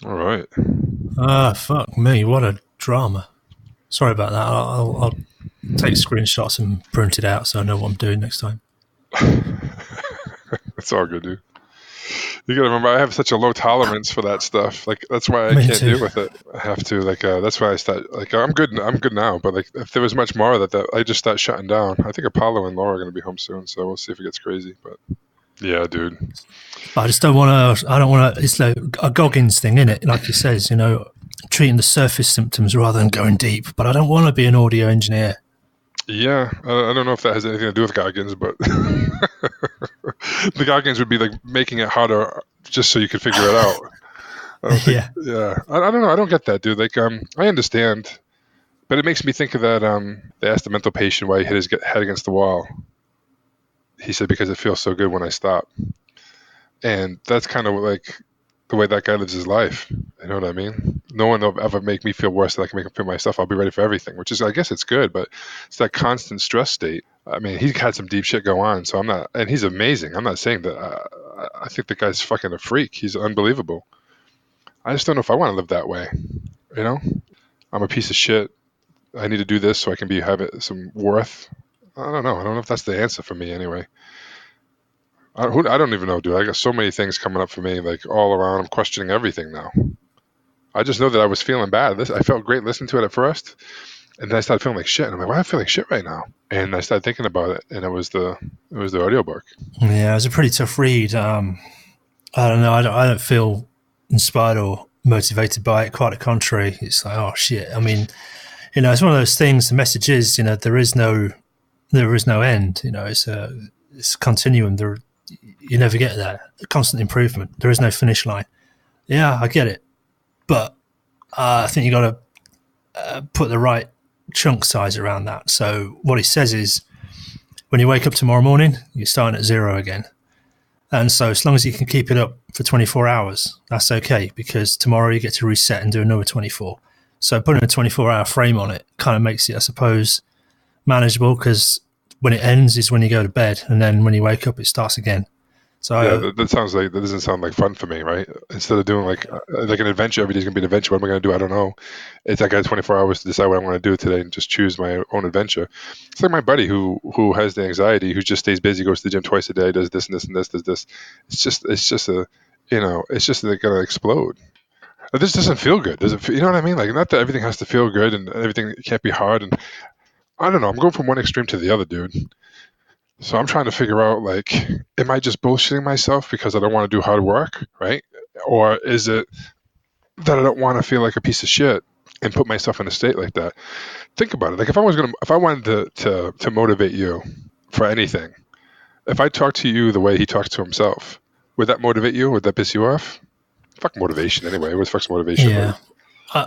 All right. Ah, fuck me, what a drama. Sorry about that. I'll take screenshots and print it out so I know what I'm doing next time. It's all good, dude. You gotta remember, I have such a low tolerance for that stuff. Like that's why I Me can't too. deal with it. I have to like. That's why I start. Like I'm good. I'm good now. But like, if there was much more of that, I just start shutting down. I think Apollo and Laura are gonna be home soon, so we'll see if it gets crazy. But yeah, dude. But I just don't want to. I don't want to. It's like a Goggins thing, isn't it? Like he says, treating the surface symptoms rather than going deep. But I don't want to be an audio engineer. Yeah, I don't know if that has anything to do with Goggins, but the Goggins would be like making it harder just so you could figure it out. I don't think. Yeah, Yeah, I don't know. I don't get that, dude. Like, I understand, but it makes me think of that. They asked the mental patient why he hit his head against the wall. He said because it feels so good when I stop, and that's kind of like the way that guy lives his life. You know what I mean? No one will ever make me feel worse than I can make him feel myself. I'll be ready for everything, which is, I guess, it's good, but it's that constant stress state. I mean, he's had some deep shit go on, so I'm not, and he's amazing. I'm not saying that. I think the guy's fucking a freak. He's unbelievable. I just don't know if I want to live that way. You know, I'm a piece of shit. I need to do this so I can have it some worth. I don't know. I don't know if that's the answer for me anyway. I don't even know, dude. I got so many things coming up for me, like all around. I'm questioning everything now. I just know that I was feeling bad. I felt great listening to it at first, and then I started feeling like shit. And I'm like, why am I feeling like shit right now? And I started thinking about it, and it was the audiobook. yeah. It was a pretty tough read. I don't know. I don't feel inspired or motivated by it. Quite the contrary. It's like, oh shit. I mean, it's one of those things. The message is, there is no end. It's a continuum. You never get there. Constant improvement. There is no finish line. Yeah, I get it, but I think you got to put the right chunk size around that. So what he says is, when you wake up tomorrow morning, you're starting at zero again. And so as long as you can keep it up for 24 hours, that's okay, because tomorrow you get to reset and do another 24. So putting a 24-hour frame on it kind of makes it, I suppose, manageable, because when it ends is when you go to bed, and then when you wake up, it starts again. Yeah, So that doesn't sound like fun for me, right? Instead of doing like an adventure, every day's gonna be an adventure. What am I gonna do? I don't know. It's like I got 24 hours to decide what I want to do today and just choose my own adventure. It's like my buddy who has the anxiety, who just stays busy, goes to the gym twice a day, does this and this and this, does this. It's just it's just they're gonna explode. But this doesn't feel good. Does it? You know what I mean? Like, not that everything has to feel good and everything can't be hard. And I don't know. I'm going from one extreme to the other, dude. So I'm trying to figure out, like, am I just bullshitting myself because I don't want to do hard work, right? Or is it that I don't want to feel like a piece of shit and put myself in a state like that? Think about it. Like, if I wanted to motivate you for anything, if I talked to you the way he talks to himself, would that motivate you? Would that piss you off? Fuck motivation anyway. What the fuck's motivation, right?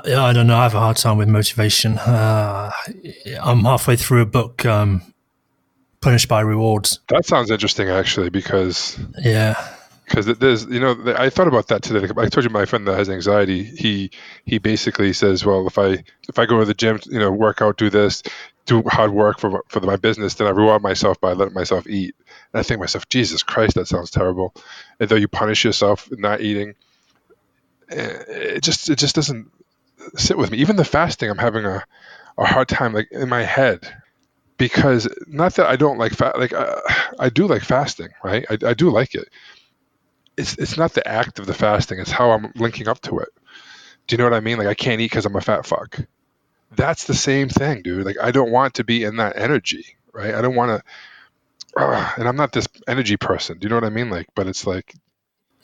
yeah, I don't know. I have a hard time with motivation. I'm halfway through a book, Punished by Rewards. That sounds interesting, actually, because Yeah, there's I thought about that today. Like, I told you my friend that has anxiety. He basically says, well, if I go to the gym, work out, do this, do hard work for my business, then I reward myself by letting myself eat. And I think to myself, Jesus Christ, that sounds terrible. And though you punish yourself not eating, it just doesn't sit with me. Even the fasting, I'm having a hard time, like, in my head, because not that I don't like like I do like fasting, right? I do like it. It's not the act of the fasting, it's how I'm linking up to it. Do you know what I mean? Like, I can't eat because I'm a fat fuck. That's the same thing, dude. Like, I don't want to be in that energy, right? I don't want to, and I'm not this energy person. Do you know what I mean? Like, but it's like,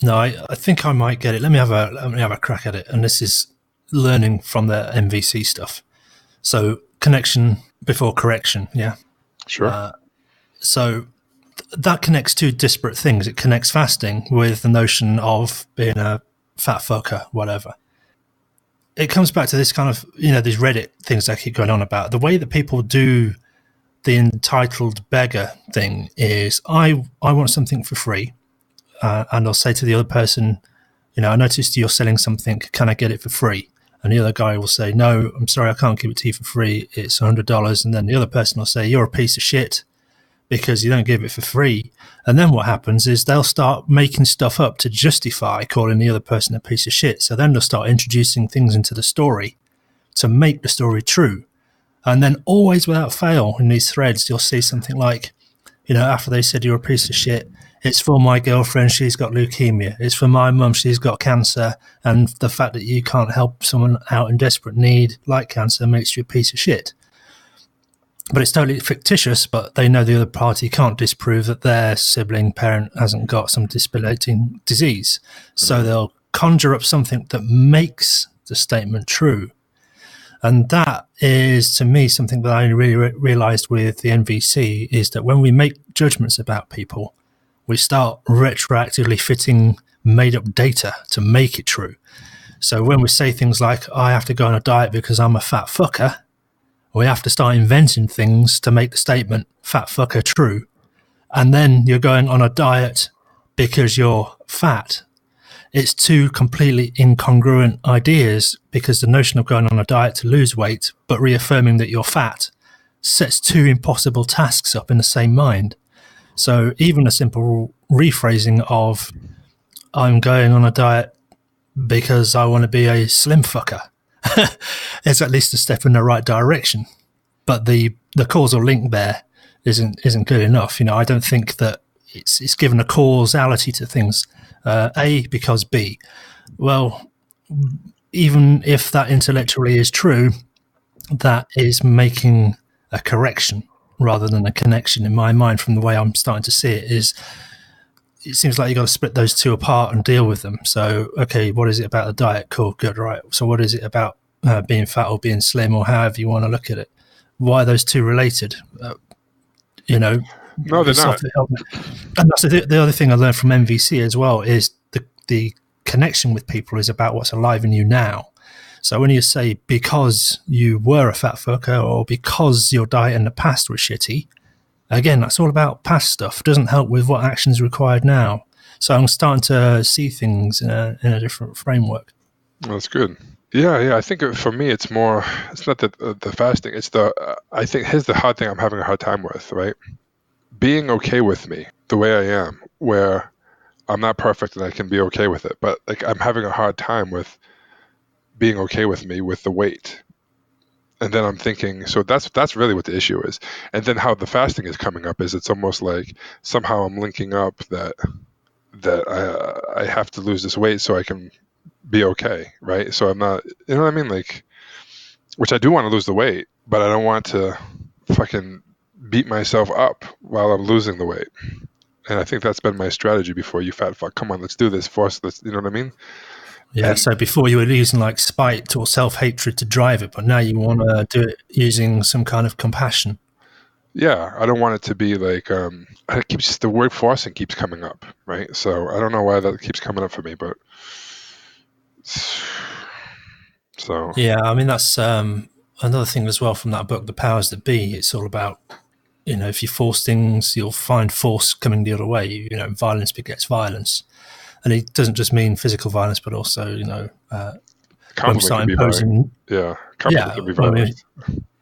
no, I think I might get it. Let me have a crack at it. And this is learning from the MVC stuff. So connection before correction. Yeah. sure, So that connects two disparate things. It connects fasting with the notion of being a fat fucker, whatever. It comes back to this kind of, these Reddit things I keep going on about. The way that people do the entitled beggar thing is, I want something for free. And I'll say to the other person, I noticed you're selling something. Can I get it for free? And the other guy will say, no, I'm sorry, I can't give it to you for free. It's $100. And then the other person will say, you're a piece of shit because you don't give it for free. And then what happens is they'll start making stuff up to justify calling the other person a piece of shit. So then they'll start introducing things into the story to make the story true. And then always without fail in these threads, you'll see something like, after they said you're a piece of shit, it's for my girlfriend, she's got leukemia. It's for my mum, she's got cancer. And the fact that you can't help someone out in desperate need like cancer makes you a piece of shit. But it's totally fictitious, but they know the other party can't disprove that their sibling parent hasn't got some debilitating disease. So they'll conjure up something that makes the statement true. And that is, to me, something that I really realized with the NVC is that when we make judgments about people, we start retroactively fitting made-up data to make it true. So when we say things like, I have to go on a diet because I'm a fat fucker, we have to start inventing things to make the statement fat fucker true. And then you're going on a diet because you're fat. It's two completely incongruent ideas, because the notion of going on a diet to lose weight but reaffirming that you're fat sets two impossible tasks up in the same mind. So even a simple rephrasing of I'm going on a diet because I want to be a slim fucker is at least a step in the right direction. But the causal link there isn't good enough. I don't think that it's given a causality to things. A because B. Well, even if that intellectually is true, that is making a correction rather than a connection in my mind. From the way I'm starting to see it seems like you got to split those two apart and deal with them. So, okay, what is it about the diet? Cool, good, right. So what is it about being fat or being slim, or however you want to look at it? Why are those two related? No, they're not. And that's the other thing I learned from MVC as well, is the connection with people is about what's alive in you now. So when you say because you were a fat fucker or because your diet in the past was shitty, again, that's all about past stuff. It doesn't help with what action is required now. So I'm starting to see things in a different framework. That's good. Yeah. I think for me, it's more. It's not the fasting. It's I think here's the hard thing I'm having a hard time with. Right, being okay with me the way I am, where I'm not perfect and I can be okay with it, but like I'm having a hard time with being okay with me with the weight. And then I'm thinking, so that's really what the issue is. And then how the fasting is coming up is it's almost like somehow I'm linking up that I have to lose this weight so I can be okay, right? So I'm not, you know what I mean? Like, which I do want to lose the weight, but I don't want to fucking beat myself up while I'm losing the weight. And I think that's been my strategy before. You fat fuck, come on, let's do this. You know what I mean? Yeah, so before you were using like spite or self-hatred to drive it, but now you want to do it using some kind of compassion. Yeah, I don't want it to be like, the word forcing keeps coming up, right? So I don't know why that keeps coming up for me, but so. Yeah, I mean, that's another thing as well from that book, The Powers That Be. It's all about, if you force things, you'll find force coming the other way. Violence begets violence. And it doesn't just mean physical violence, but also, when we start imposing. Compliment can be violence.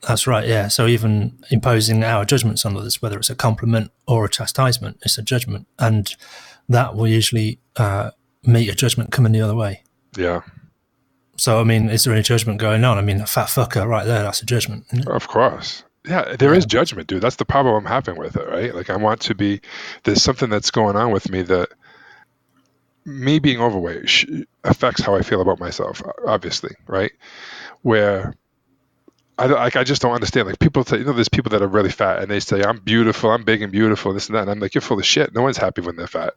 That's right, yeah. So even imposing our judgments on others, whether it's a compliment or a chastisement, it's a judgment. And that will usually meet a judgment coming the other way. Yeah. So, I mean, is there any judgment going on? I mean, a fat fucker right there, that's a judgment. Isn't it? Of course. Yeah, there is judgment, dude. That's the problem I'm having with it, right? Like, I want to be, there's something that's going on with me that me being overweight affects how I feel about myself, obviously, right? Where I just don't understand. Like, people say, there's people that are really fat and they say, I'm beautiful, I'm big and beautiful, this and that. And I'm like, you're full of shit. No one's happy when they're fat,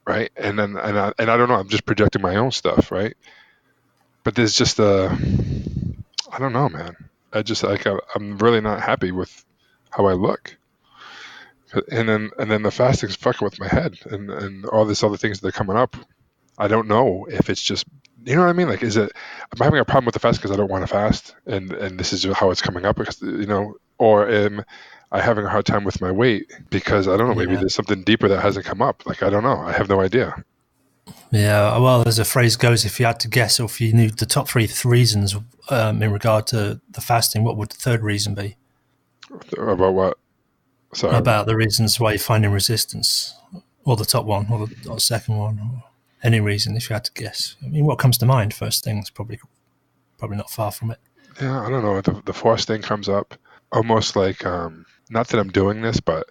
right? And I don't know. I'm just projecting my own stuff, right? But there's just I don't know, man. I'm really not happy with how I look. And then the fasting's fucking with my head and all these other things that are coming up. I don't know if it's just, you know what I mean? Like, I'm having a problem with the fast because I don't want to fast, and this is how it's coming up, because, or am I having a hard time with my weight because I don't know, maybe there's something deeper that hasn't come up. Like, I don't know. I have no idea. Yeah, well, as a phrase goes, if you had to guess, or if you knew the top three reasons in regard to the fasting, what would the third reason be? About what? Sorry. about the reasons why you're finding resistance, or the top one, or the second one, or any reason if you had to guess. I mean, what comes to mind first thing is probably not far from it. Yeah, I don't know. The force thing comes up almost like not that I'm doing this, but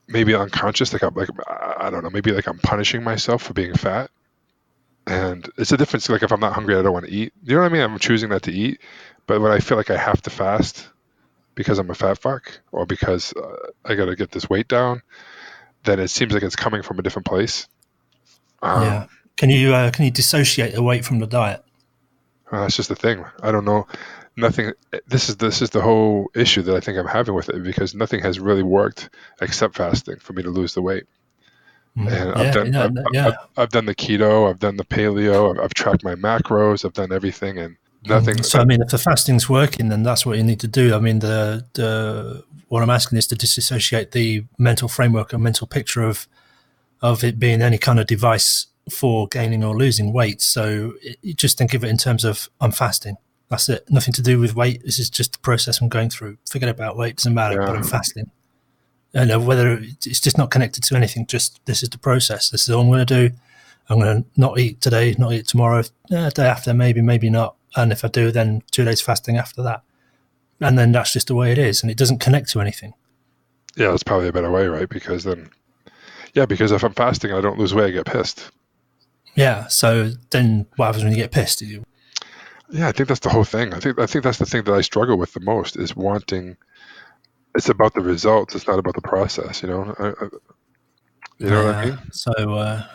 maybe unconscious. Like I don't know. Maybe like I'm punishing myself for being fat. And it's a difference. Like if I'm not hungry, I don't want to eat. You know what I mean? I'm choosing not to eat. But when I feel like I have to fast because I'm a fat fuck or because I got to get this weight down, then it seems like it's coming from a different place. Yeah. Um, Can you dissociate the weight from the diet? that's just the thing. I don't know. Nothing. This is the whole issue that I think I'm having with it because nothing has really worked except fasting for me to lose the weight. And Yeah, you know, I've done the keto, I've done the paleo, I've tracked my macros, I've done everything, and nothing. So I mean, if the fasting's working, then that's what you need to do. I mean, the what I'm asking is to disassociate the mental framework or mental picture of it being any kind of device for gaining or losing weight. So you just think of it in terms of I'm fasting. That's it. Nothing to do with weight. This is just the process I'm going through. Forget about weight. Doesn't matter. But I'm Yeah, fasting. And whether it's just not connected to anything. Just this is the process. This is all I'm going to do. I'm going to not eat today, not eat tomorrow. Day after, maybe, maybe not. And if I do, then 2 days fasting after that. And then that's just the way it is. And it doesn't connect to anything. yeah, that's probably a better way, right? Because then, yeah, because if I'm fasting, I don't lose weight, I get pissed. Yeah. So then what happens when you get pissed? Yeah, I think that's the whole thing. I think that's the thing that I struggle with the most is wanting. It's about the results. It's not about the process. You know what I Yeah. mean? So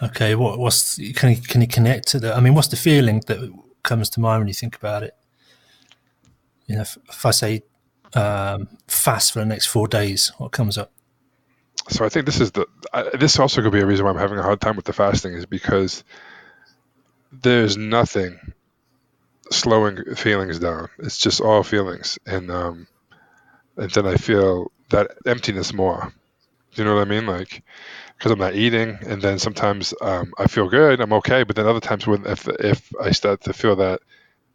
okay, what's can you connect to the? I mean, what's the feeling that comes to mind when you think about it? You know, if I say fast for the next 4 days, what comes up? So I think this is this also could be a reason why I'm having a hard time with the fasting is because there's nothing slowing feelings down. It's just all feelings, and then I feel that emptiness more. Do you know what I mean? Like because I'm not eating, and then sometimes I feel good, I'm okay, but then other times when if I start to feel that,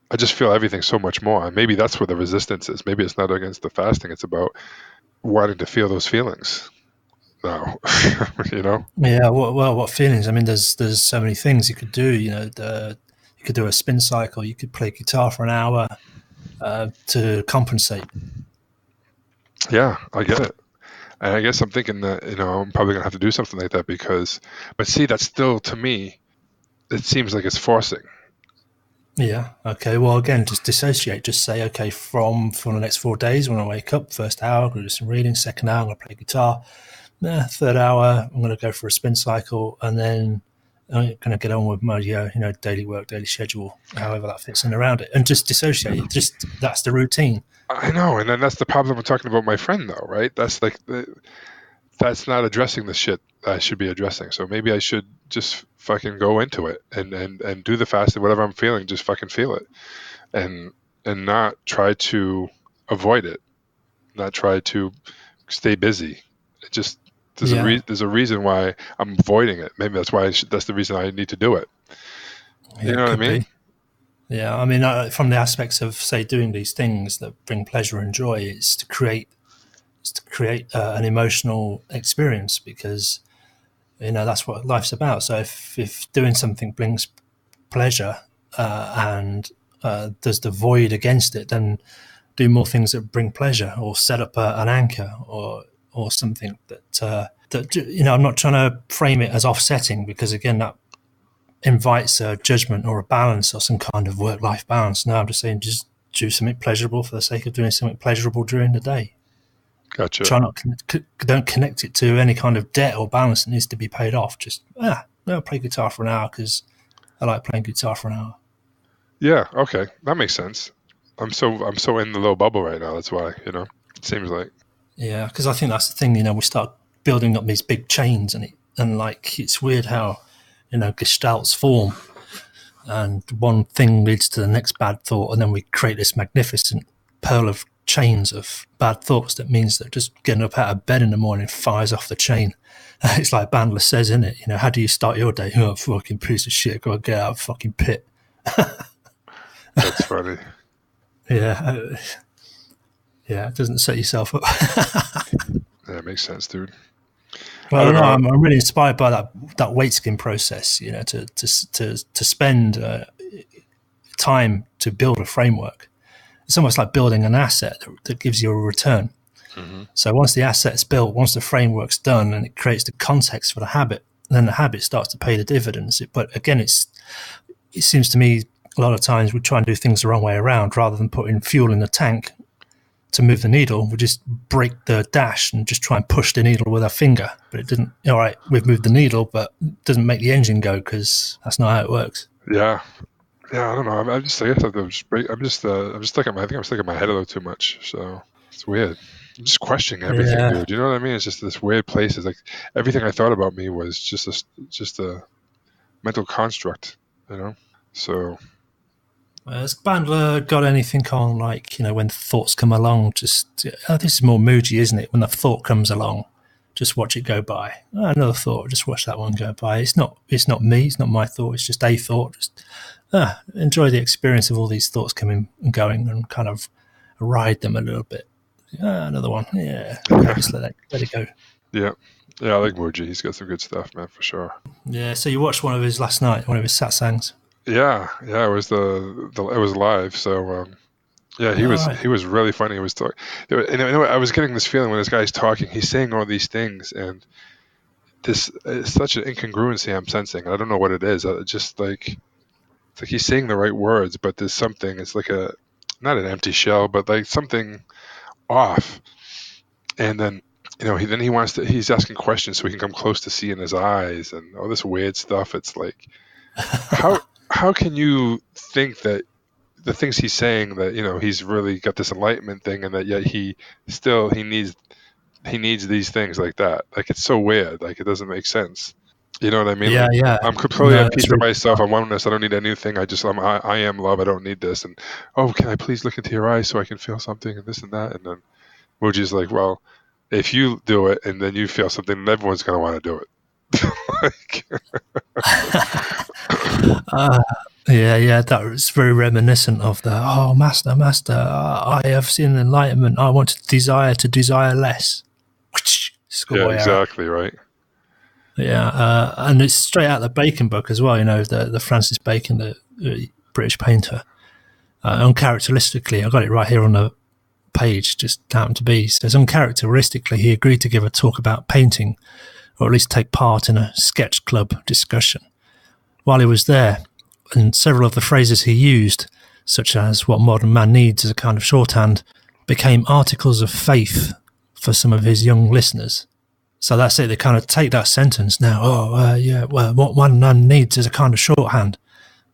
I just feel everything so much more, and maybe that's where the resistance is. Maybe it's not against the fasting; it's about wanting to feel those feelings now. you know? Yeah. What feelings? I mean, there's so many things you could do. You know, you could do a spin cycle. You could play guitar for an hour to compensate. Yeah, I get it. And I guess I'm thinking that I'm probably gonna have to do something like that because, but see, that's still to me, it seems like it's forcing. Yeah. Okay. Well, again, just dissociate. Just say, okay, from the next 4 days, when I wake up, first hour, I'm going to do some reading. Second hour, I'm going to play guitar. Third hour, I'm going to go for a spin cycle, and then I'm going to get on with my daily work, daily schedule, however that fits in around it, and just dissociate. Just that's the routine. I know, and then that's the problem I'm talking about my friend though, right? That's like that's not addressing the shit I should be addressing. So maybe I should just fucking go into it and do the fast and whatever I'm feeling, just fucking feel it and and not try to avoid it, not try to stay busy. It just Yeah, there's a reason why I'm avoiding it. Maybe that's why that's the reason I need to do it. You yeah, know it what I could mean? be. Yeah, I mean, from the aspects of say doing these things that bring pleasure and joy, it's to create an emotional experience because that's what life's about. So if doing something brings pleasure and there's the void against it, then do more things that bring pleasure, or set up an anchor, or something that I'm not trying to frame it as offsetting because again that invites a judgment or a balance or some kind of work life balance. No, I'm just saying just do something pleasurable for the sake of doing something pleasurable during the day. Gotcha. Try not don't connect it to any kind of debt or balance that needs to be paid off. Just I'll play guitar for an hour because I like playing guitar for an hour. Yeah. Okay, that makes sense. I'm so in the little bubble right now. That's why it seems like. Yeah, because I think that's the thing. We start building up these big chains, and like it's weird how gestalts form, and one thing leads to the next bad thought, and then we create this magnificent pearl of chains of bad thoughts. That means that just getting up out of bed in the morning fires off the chain. It's like Bandler says, isn't it? How do you start your day? Oh, fucking piece of shit! Go get out of the fucking pit. That's funny. Yeah, yeah. It doesn't set yourself up. That makes sense, dude. I Well, don't no, know. I'm really inspired by that weight skin process. You know, to spend time to build a framework. It's almost like building an asset that gives you a return. Hmm. So once the asset's built, once the framework's done, and it creates the context for the habit, then the habit starts to pay the dividends. But again, it seems to me a lot of times we try and do things the wrong way around. Rather than putting fuel in the tank to move the needle, we just break the dash and just try and push the needle with our finger. But it didn't. All right, we've moved the needle, but it doesn't make the engine go because that's not how it works. Yeah. Yeah, I don't know. I'm just, I guess I'm just, I'm just I think I'm stuck in my head a little too much. So it's weird. I'm just questioning everything, Yeah. dude. You know what I mean? It's just this weird place. It's like everything I thought about me was just a mental construct, you know? So, Has Bandler got anything on, like, when thoughts come along? Just this is more moody, isn't it? When the thought comes along, just watch it go by. Another thought, just watch that one go by. It's not me. It's not my thought. It's just a thought. Just enjoy the experience of all these thoughts coming and going, and kind of ride them a little bit. Another one. Yeah. Okay. Just let it go. yeah. Yeah, I like Muji. He's got some good stuff, man, for sure. Yeah. So you watched one of his last night, one of his satsangs. Yeah, yeah, it was it was live. So, yeah, All right. he was really funny. He was talking, I was getting this feeling when this guy's talking, he's saying all these things, and this is such an incongruency I'm sensing. I don't know what it is. Just like it's like he's saying the right words, but there's something. It's like a not an empty shell, but like something off. And then he wants to. He's asking questions so he can come close to seeing his eyes and all this weird stuff. It's like how how can you think that the things he's saying that he's really got this enlightenment thing and that yet he needs these things like that. Like it's so weird. Like it doesn't make sense. You know what I mean? Yeah. Like Yeah. I'm completely No, at that's peace with really myself. I'm oneness. I don't need anything. I am love. I don't need this. And oh, can I please look into your eyes so I can feel something and this and that? And then Muji's like, well, if you do it and then you feel something, then everyone's gonna want to do it. Like, Uh, yeah, yeah, that was very reminiscent of the master, master, I have seen enlightenment. I want to desire less. yeah, Schoolboy error. exactly right. Yeah, and it's straight out of the Bacon book as well. The Francis Bacon, the British painter. Uncharacteristically, I got it right here on the page. Just happened to be. It says uncharacteristically, he agreed to give a talk about painting, or at least take part in a sketch club discussion. While he was there, and several of the phrases he used, such as what modern man needs as a kind of shorthand, became articles of faith for some of his young listeners. So that's it. They kind of take that sentence now. Well, what one man needs is a kind of shorthand.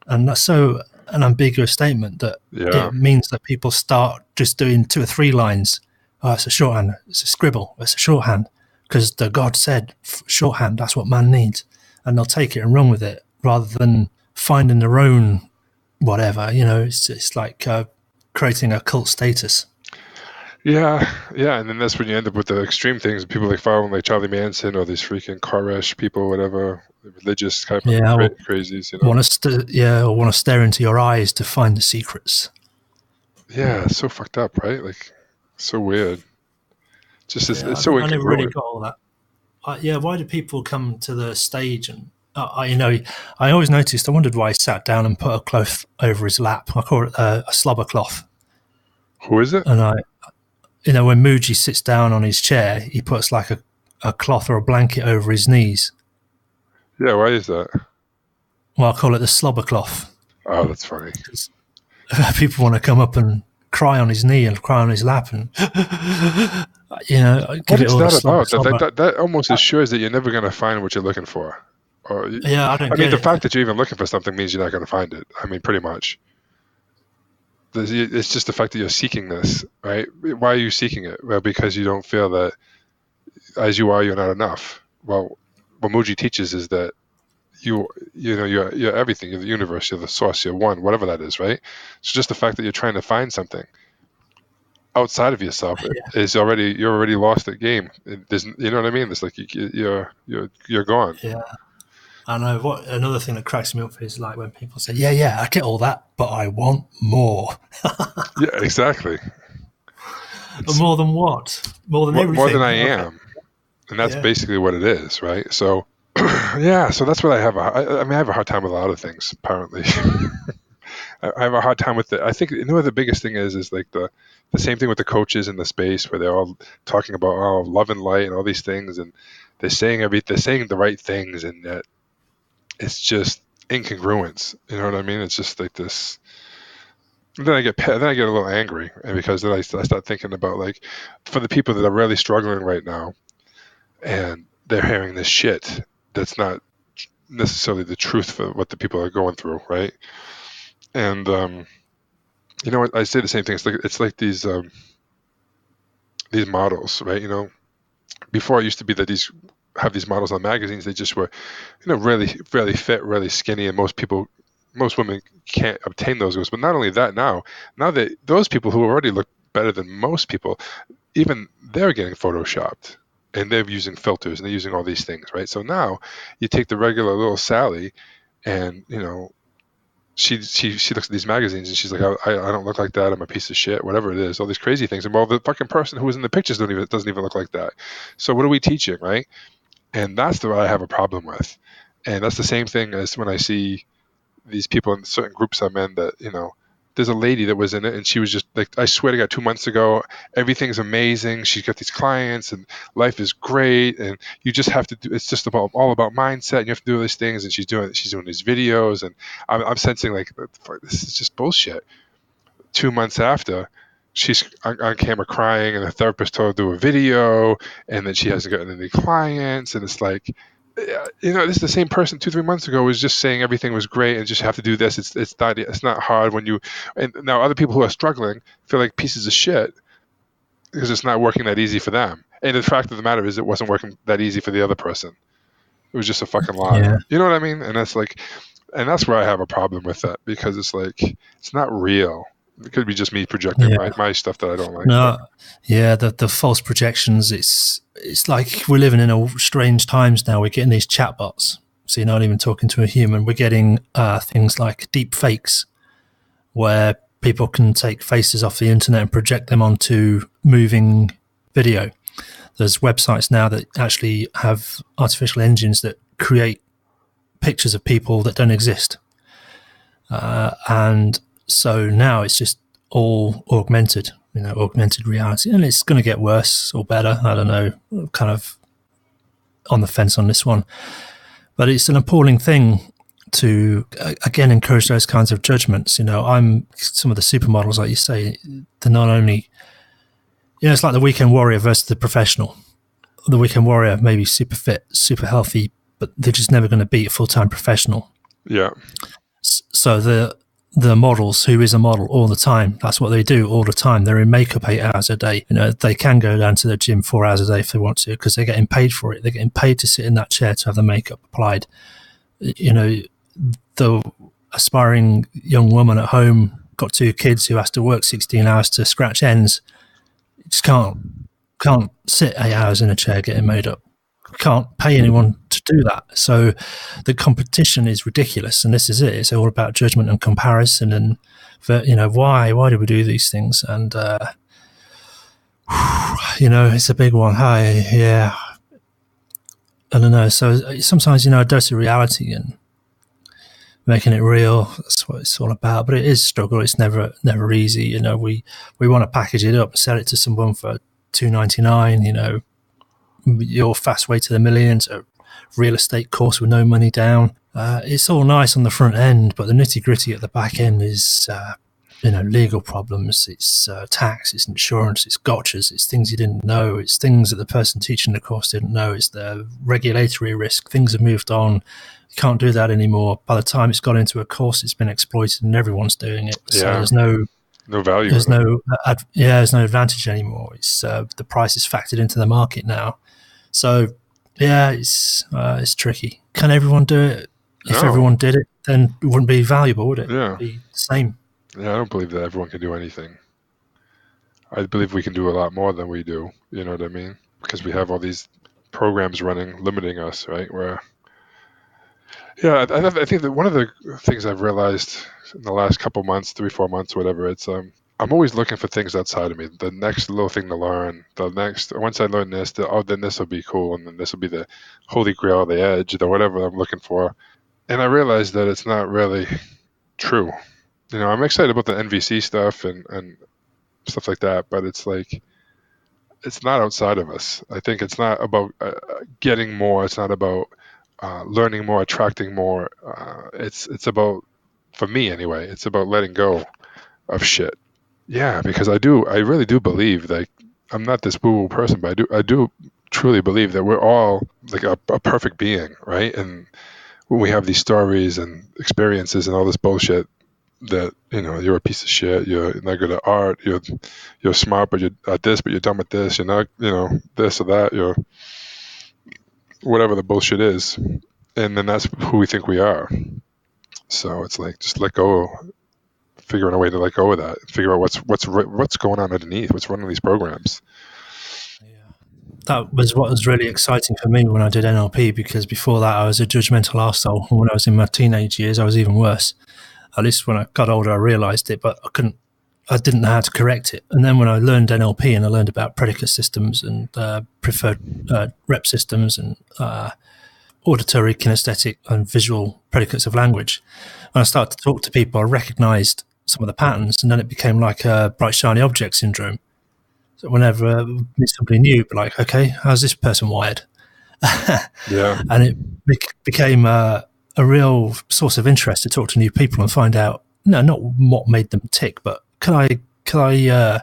And that's so an ambiguous statement that Yeah, it means that people start just doing 2 or 3 lines. Oh, it's a shorthand. It's a scribble. It's a shorthand. Because the God said shorthand, that's what man needs. And they'll take it and run with it rather than finding their own whatever. It's like creating a cult status. yeah, yeah. And then that's when you end up with the extreme things. People like following like Charlie Manson or these freaking Koresh people, whatever, religious kind of Yeah, I crazies. want to stare into your eyes to find the secrets. Yeah, it's so fucked up, right? Like, so weird. Just Yeah, it's so I never really incongruent. got all that. Yeah, why do people come to the stage and I always noticed. I wondered why he sat down and put a cloth over his lap. I call it a slobber cloth. Who is it? And when Muji sits down on his chair, he puts like a cloth or a blanket over his knees. Yeah, why is that? Well, I call it the slobber cloth Oh, that's funny. because people want to come up and cry on his knee and cry on his lap and What give it is all the that slobber about? slobber. That almost assures that you're never going to find what you're looking for. Or, Yeah, I don't I mean, get the it. fact that you're even looking for something means you're not going to find it. I mean, pretty much. It's just the fact that you're seeking this, right? Why are you seeking it? Well, because you don't feel that as you are, you're not enough. Well, what Muji teaches is that you're everything. You're the universe. You're the source. You're one. Whatever that is, right? So just the fact that you're trying to find something outside of yourself is you're already lost at game. You know what I mean? It's like you're gone. Yeah. I know what another thing that cracks me up is like when people say, "Yeah, yeah, I get all that, but I want more." Yeah, exactly. But It's more than what? More than more than everything. I Okay. am. and that's Yeah. basically what it is, right? So, yeah, so that's what I have. I mean, I have a hard time with a lot of things. Apparently, I have a hard time with it. I think what the biggest thing is like the same thing with the coaches in the space where they're all talking about love and light and all these things, and they're saying the right things, and that it's just incongruence. You know what I mean? It's just like this. Then I get a little angry, and because then I start thinking about like for the people that are really struggling right now, and they're hearing this shit that's not necessarily the truth for what the people are going through, right? And you know what? I say the same thing. It's like these models, right? You know, before it used to be that these have these models on magazines. They just were, you know, really fit, really skinny, and most women can't obtain those looks. But not only that, now that those people who already look better than most people, even they're getting photoshopped. And they're using filters and they're using all these things, right? So now you take the regular little Sally, and you know she looks at these magazines and she's like, I don't look like that. I'm a piece of shit. Whatever it is, all these crazy things. And well, the fucking person who was in the pictures doesn't even look like that. So what are we teaching, right? And that's what I have a problem with. And that's the same thing as when I see these people in certain groups I'm in that, you know, there's a lady that was in it and she was just like, I swear to God, 2 months ago, everything's amazing. She's got these clients and life is great. And you just have to do, it's just all about mindset. And you have to do these things. And she's doing these videos. And I'm sensing like, this is just bullshit. 2 months after, she's on camera crying, and the therapist told her to do a video, and then she hasn't gotten any clients, and it's like, you know, this is the same person 2 3 months ago was just saying everything was great and just have to do this. It's not hard when you, and now other people who are struggling feel like pieces of shit because it's not working that easy for them. And the fact of the matter is, it wasn't working that easy for the other person. It was just a fucking lie. Yeah. You know what I mean? And that's like, and that's where I have a problem with that because it's like it's not real. It could be just me projecting Yeah. my stuff that I don't like. But No. Yeah. The false projections. It's like we're living in a strange times now. We're getting these chatbots. So you're not even talking to a human. We're getting things like deep fakes, where people can take faces off the internet and project them onto moving video. There's websites now that actually have artificial engines that create pictures of people that don't exist. And so now it's just all augmented, augmented reality. And it's going to get worse or better. I don't know, kind of on the fence on this one. But it's an appalling thing to, again, encourage those kinds of judgments. I'm some of the supermodels, like you say, they're not only, it's like the weekend warrior versus the professional. The weekend warrior may be super fit, super healthy, but they're just never going to beat a full-time professional. yeah, So the models, who is a model all the time, that's what they do all the time. They're in makeup 8 hours a day. They can go down to the gym 4 hours a day if they want to, because they're getting paid for it. They're getting paid to sit in that chair to have the makeup applied. The aspiring young woman at home got 2 kids who has to work 16 hours to scratch ends. Just can't sit 8 hours in a chair getting made up. Can't pay anyone to do that. So the competition is ridiculous, and this is it. It's all about judgment and comparison, and why do we do these things? And it's a big one. I don't know. So sometimes a dose of reality and making it real. That's what it's all about. But it is a struggle. It's never easy. We want to package it up and sell it to someone for $2.99. Your fast way to the millions, a real estate course with no money down. It's all nice on the front end, but the nitty gritty at the back end is, legal problems. It's tax, it's insurance, it's gotchas, it's things you didn't know, it's things that the person teaching the course didn't know, it's the regulatory risk. Things have moved on. You can't do that anymore. By the time it's got into a course, it's been exploited and everyone's doing it. So there's no value. There's there's no advantage anymore. It's the price is factored into the market now. So, it's tricky. Can everyone do it? If everyone did it, then it wouldn't be valuable, would it? Yeah. It'd be the same. Yeah, I don't believe that everyone can do anything. I believe we can do a lot more than we do. You know what I mean? Because we have all these programs running, limiting us, right? I think that one of the things I've realized in the last couple months, 3-4 months, whatever, it's I'm always looking for things outside of me. The next little thing to learn. The next once I learn this, then this will be cool, and then this will be the holy grail, the edge, or whatever I'm looking for. And I realized that it's not really true. I'm excited about the NVC stuff and stuff like that, but it's like it's not outside of us. I think it's not about getting more. It's not about learning more, attracting more. It's about, for me anyway, it's about letting go of shit. Yeah, because I really do believe that I'm not this woo-woo person, but I do truly believe that we're all like a perfect being, right? And when we have these stories and experiences and all this bullshit that you're a piece of shit, you're not good at art, you're smart but you're at this, but you're dumb at this, you're not this or that, you're whatever the bullshit is, and then that's who we think we are. So it's like just let go, figuring a way to let go of that, figure out what's going on underneath, what's running these programs. That was what was really exciting for me when I did NLP, because before that I was a judgmental arsehole. And when I was in my teenage years, I was even worse. At least when I got older, I realised it, but I didn't know how to correct it. And then when I learned NLP and I learned about predicate systems and preferred rep systems and auditory, kinesthetic, and visual predicates of language, when I started to talk to people, I recognised some of the patterns, and then it became like a bright shiny object syndrome. So whenever I meet somebody new, but like, okay, how's this person wired? Yeah, And it became a real source of interest to talk to new people and find out, no, not what made them tick, but could I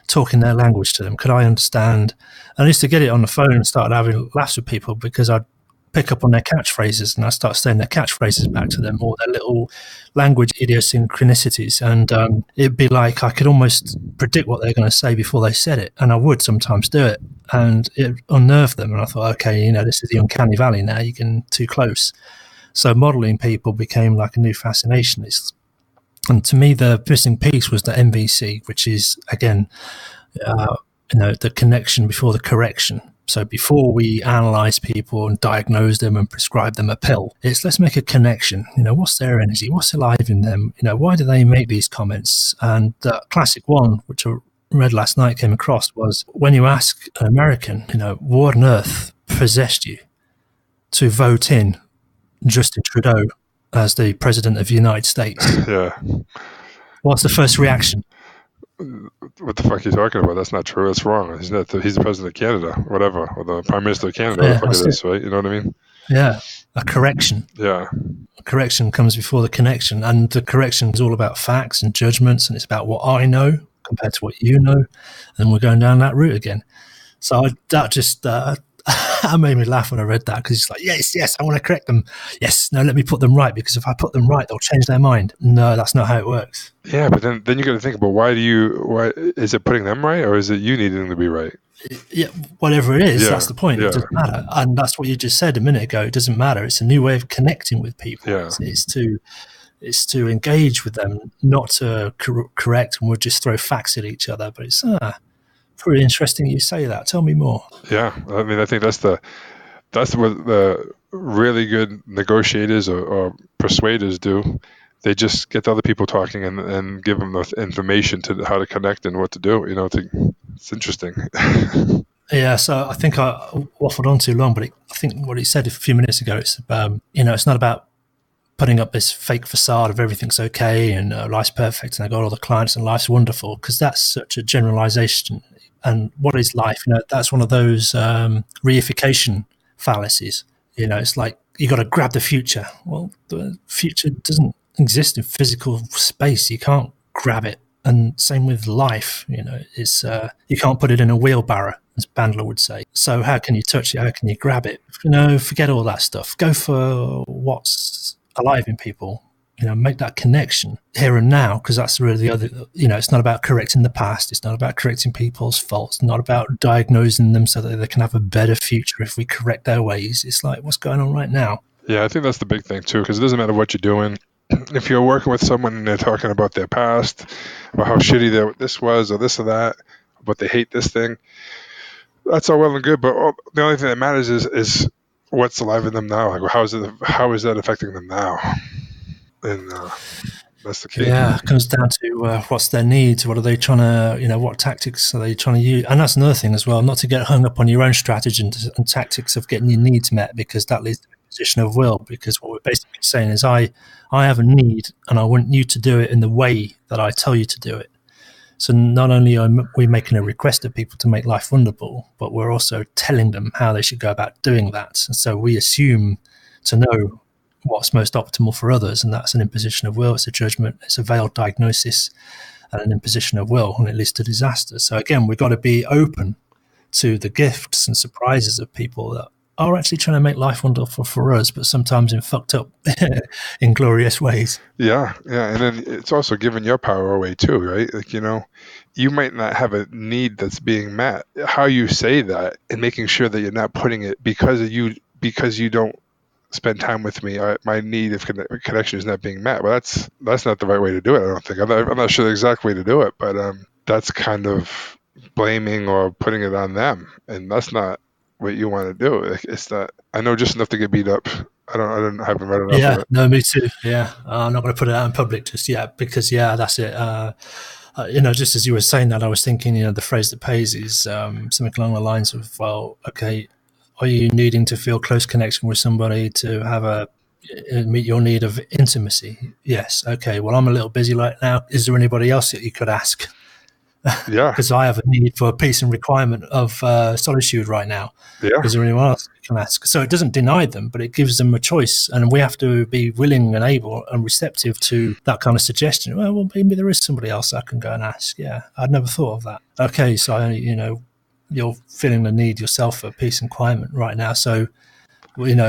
talk in their language to them? Could I understand? And I used to get it on the phone and start having laughs with people because I'd pick up on their catchphrases and I start saying their catchphrases back to them, or their little language idiosyncrasies. And it'd be like I could almost predict what they're going to say before they said it. And I would sometimes do it. And it unnerved them. And I thought, okay, this is the uncanny valley now. You're getting too close. So modeling people became like a new fascination. And to me, the missing piece was the MVC, which is, again, the connection before the correction. So before we analyze people and diagnose them and prescribe them a pill, it's let's make a connection. What's their energy? What's alive in them? Why do they make these comments? And the classic one, which I read last night, came across, was when you ask an American, what on earth possessed you to vote in Justin Trudeau as the president of the United States? yeah. What's the first reaction? What the fuck are you talking about? That's not true. That's wrong. He's not. He's the president of Canada, whatever, or the prime minister of Canada, whatever Yeah, the fuck that's it it. is, right? You know what I mean? Yeah, a correction. Yeah, Correction comes before the connection, and the correction is all about facts and judgments, and it's about what I know compared to what you know, and we're going down that route again. So that just that made me laugh when I read that, because it's like, yes, I want to correct them. Yes, no, let me put them right, because if I put them right, they'll change their mind. No, that's not how it works. yeah. But then you got to think about why is it putting them right, or is it you needing them to be right? Yeah, whatever it is, Yeah, that's the point. It yeah, doesn't matter, and that's what you just said a minute ago. It doesn't matter. It's a new way of connecting with people. yeah. It's to engage with them, not to correct, and we'll just throw facts at each other. But it's pretty interesting you say that. Tell me more. Yeah, I mean, I think that's what the really good negotiators or persuaders do. They just get the other people talking and give them the information to how to connect and what to do. It's interesting. Yeah, so I think I waffled on too long, but I think what he said a few minutes ago, it's not about putting up this fake facade of everything's okay and life's perfect and I got all the clients and life's wonderful, because that's such a generalization. And what is life? That's one of those reification fallacies. It's like you got to grab the future. Well, the future doesn't exist in physical space. You can't grab it. And same with life. It's you can't put it in a wheelbarrow, as Bandler would say. So how can you touch it? How can you grab it? Forget all that stuff. Go for what's alive in people. Make that connection here and now, because that's really the other. It's not about correcting the past. It's not about correcting people's faults. It's not about diagnosing them so that they can have a better future if we correct their ways. It's like, what's going on right now? Yeah, I think that's the big thing too, because it doesn't matter what you're doing. If you're working with someone and they're talking about their past, about how shitty this was or this or that, but they hate this thing, that's all well and good. But the only thing that matters is what's alive in them now. Like, how is that affecting them now? And That's the key. Yeah, it comes down to what's their needs. What are they trying to, what tactics are they trying to use? And that's another thing as well, not to get hung up on your own strategy and tactics of getting your needs met, because that leads to a position of will. Because what we're basically saying is, I have a need, and I want you to do it in the way that I tell you to do it. So not only are we making a request of people to make life wonderful, but we're also telling them how they should go about doing that. And so we assume to know what's most optimal for others, and that's an imposition of will. It's a judgment, it's a veiled diagnosis, and an imposition of will, and it leads to disaster. So again, we've got to be open to the gifts and surprises of people that are actually trying to make life wonderful for us, but sometimes in fucked up, inglorious ways. Yeah, yeah, and then it's also giving your power away too, right? Like, you might not have a need that's being met. How you say that and making sure that you're not putting it because you don't spend time with me. My need of connection is not being met. Well, that's not the right way to do it. I don't think. I'm not sure the exact way to do it, but that's kind of blaming or putting it on them, and that's not what you want to do. Like, it's not. I know just enough to get beat up. I haven't read enough of Yeah, it. no, me too. Yeah, I'm not going to put it out in public just yet because, yeah, that's it. Just as you were saying that, I was thinking, the phrase that pays is something along the lines of, well, okay, are you needing to feel close connection with somebody to have meet your need of intimacy? Yes. Okay. Well, I'm a little busy right now. Is there anybody else that you could ask? Yeah, Because I have a need for peace and requirement of solitude right now. yeah, Is there anyone else you can ask? So it doesn't deny them, but it gives them a choice. And we have to be willing and able and receptive to that kind of suggestion. Well, maybe there is somebody else I can go and ask. Yeah, I'd never thought of that. Okay, so, you're feeling the need yourself for peace and quiet right now. So, would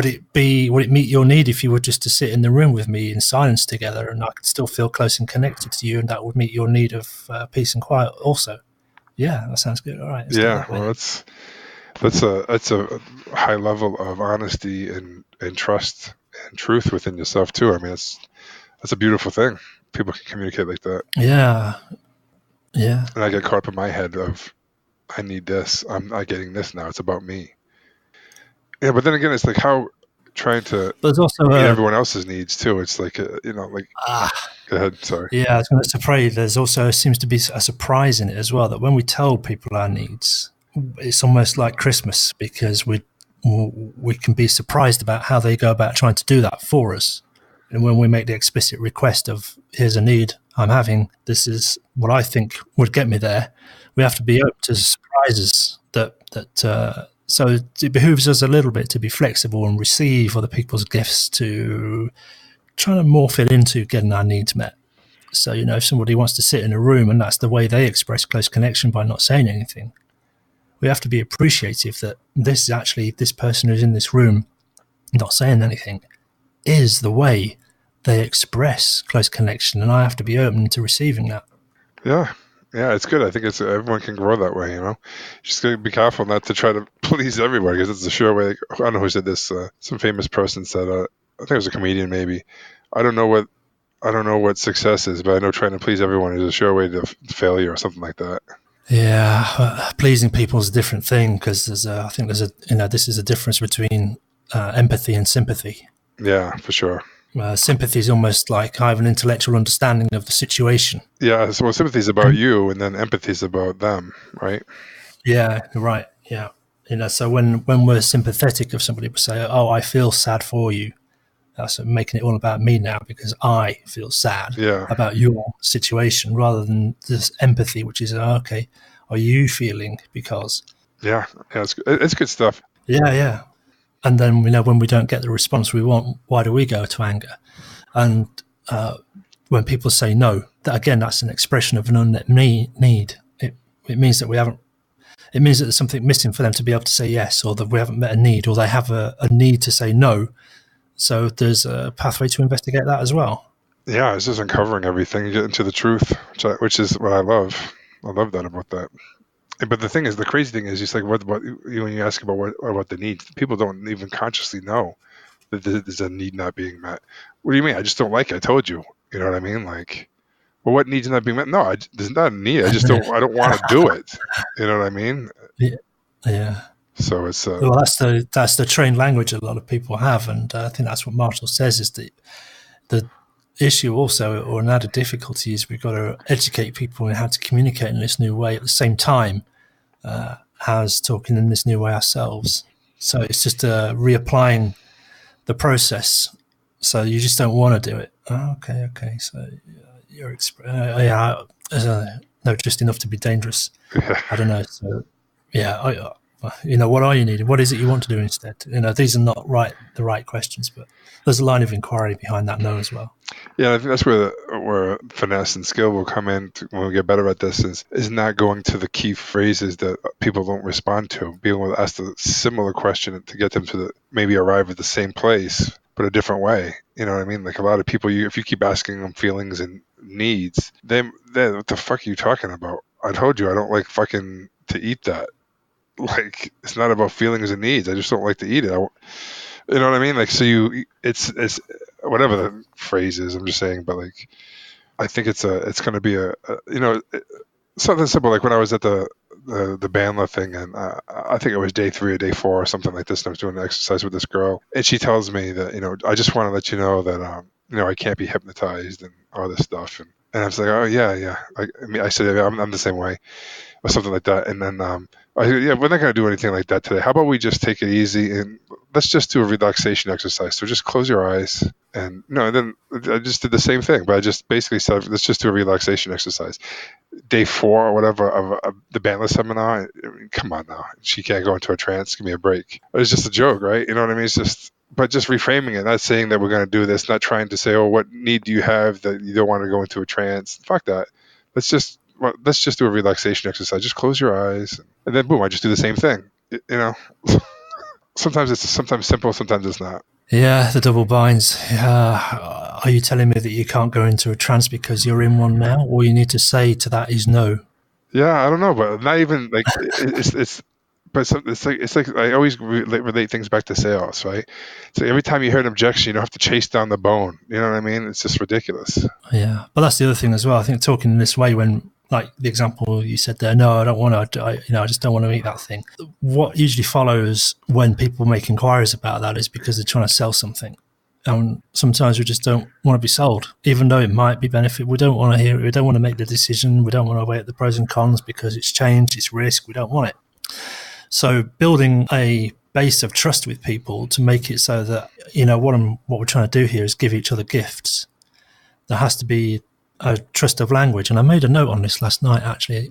it meet your need if you were just to sit in the room with me in silence together, and I could still feel close and connected to you, and that would meet your need of peace and quiet also? Yeah, that sounds good. All right, let's do it yeah. that way Well, then. that's a high level of honesty and trust and truth within yourself too. I mean, that's a beautiful thing. People can communicate like that, Yeah, yeah. and I get caught up in my head of I need this. I'm not getting this now. It's about me. Yeah, but then again, it's like how trying to But there's also meet a everyone else's needs too. It's like like go ahead. Sorry. yeah. I was going to say there's also seems to be a surprise in it as well that when we tell people our needs, it's almost like Christmas because we can be surprised about how they go about trying to do that for us. And when we make the explicit request of here's a need I'm having, this is what I think would get me there, we have to be open to surprises so it behooves us a little bit to be flexible and receive other people's gifts to try to morph it into getting our needs met. So, if somebody wants to sit in a room and that's the way they express close connection by not saying anything, we have to be appreciative that this person who's in this room not saying anything is the way they express close connection, and I have to be open to receiving that. Yeah. Yeah, it's good. I think it's everyone can grow that way. Just gotta be careful not to try to please everybody because it's a sure way. I don't know who said this. Some famous person said. I think it was a comedian, maybe. I don't know what I don't know what success is, but I know trying to please everyone is a sure way to failure or something like that. Yeah, pleasing people is a different thing because I think this is a difference between empathy and sympathy. Yeah, for sure. Sympathy is almost like I have an intellectual understanding of the situation. Yeah, so sympathy is about And you, and then empathy is about them, right? yeah, right. Yeah. So when we're sympathetic of somebody, we say, "Oh, I feel sad for you." That's making it all about me now because I feel sad Yeah, about your situation rather than this empathy, which is, okay, are you feeling because, yeah, yeah. It's good stuff. yeah, yeah. And then we know when we don't get the response we want, why do we go to anger? And when people say no, that again, that's an expression of an unmet need. It means that we haven't. It means that there's something missing for them to be able to say yes, or that we haven't met a need, or they have a need to say no. So there's a pathway to investigate that as well. Yeah, it's just uncovering everything, get into the truth, which is what I love. I love that about that. But the thing is, the crazy thing is, just like what when you ask about what about the needs, people don't even consciously know that there's a need not being met. What do you mean? I just don't like it. I told you. You know what I mean? Like, well, what needs not being met? No, there's not a need. I just don't. I don't want to do it. You know what I mean? Yeah. Yeah. So it's Well, that's the trained language a lot of people have, and I think that's what Marshall says is that issue also, or an added difficulty, is we've got to educate people in how to communicate in this new way at the same time as talking in this new way ourselves. So it's just reapplying the process. So you just don't want to do it. Oh, okay. So you're no, just enough to be dangerous. I don't know. So yeah, what are you needing? What is it you want to do instead? These are not the right questions, but there's a line of inquiry behind that no as well. Yeah, I think that's where finesse and skill will come in when we get better at this. Is not going to the key phrases that people don't respond to. Being able to ask a similar question to get them to maybe arrive at the same place, but a different way. You know what I mean? Like a lot of people, if you keep asking them feelings and needs, they what the fuck are you talking about? I told you I don't like fucking to eat that. Like it's not about feelings and needs. I just don't like to eat it. You know what I mean? Like, so it's whatever the phrase is. I'm just saying, but like, I think it's going to be something simple. Like when I was at the Bandla thing, and I think it was day 3 or day 4 or something like this, and I was doing an exercise with this girl, and she tells me that I just want to let you know that I can't be hypnotized and all this stuff, and I was like, oh yeah. I said I'm the same way, or something like that, and then I said, yeah, we're not going to do anything like that today. How about we just take it easy and let's just do a relaxation exercise. So just close your eyes. And then I just did the same thing, but I just basically said, let's just do a relaxation exercise. Day 4 or whatever of the Bandless seminar. I mean, come on now. She can't go into a trance. Give me a break. It was just a joke, right? You know what I mean? It's just, but just reframing it, not saying that we're going to do this, not trying to say, oh, what need do you have that you don't want to go into a trance? Fuck that. Let's just do a relaxation exercise. Just close your eyes, and then boom, I just do the same thing. Sometimes it's simple, sometimes it's not. Yeah, the double binds. Are you telling me that you can't go into a trance because you're in one now? All you need to say to that is no. Yeah, I don't know, but not even like but it's like I always relate things back to sales, right? So every time you hear an objection, you don't have to chase down the bone. You know what I mean? It's just ridiculous. Yeah, but that's the other thing as well. I think talking in this way, when like the example you said there, no, I don't want to. I just don't want to eat that thing. What usually follows when people make inquiries about that is because they're trying to sell something. And sometimes we just don't want to be sold, even though it might be benefit. We don't want to hear it. We don't want to make the decision. We don't want to weigh up the pros and cons because it's change, it's risk. We don't want it. So building a base of trust with people to make it so that, what we're trying to do here is give each other gifts. There has to be a trust of language. And I made a note on this last night, actually.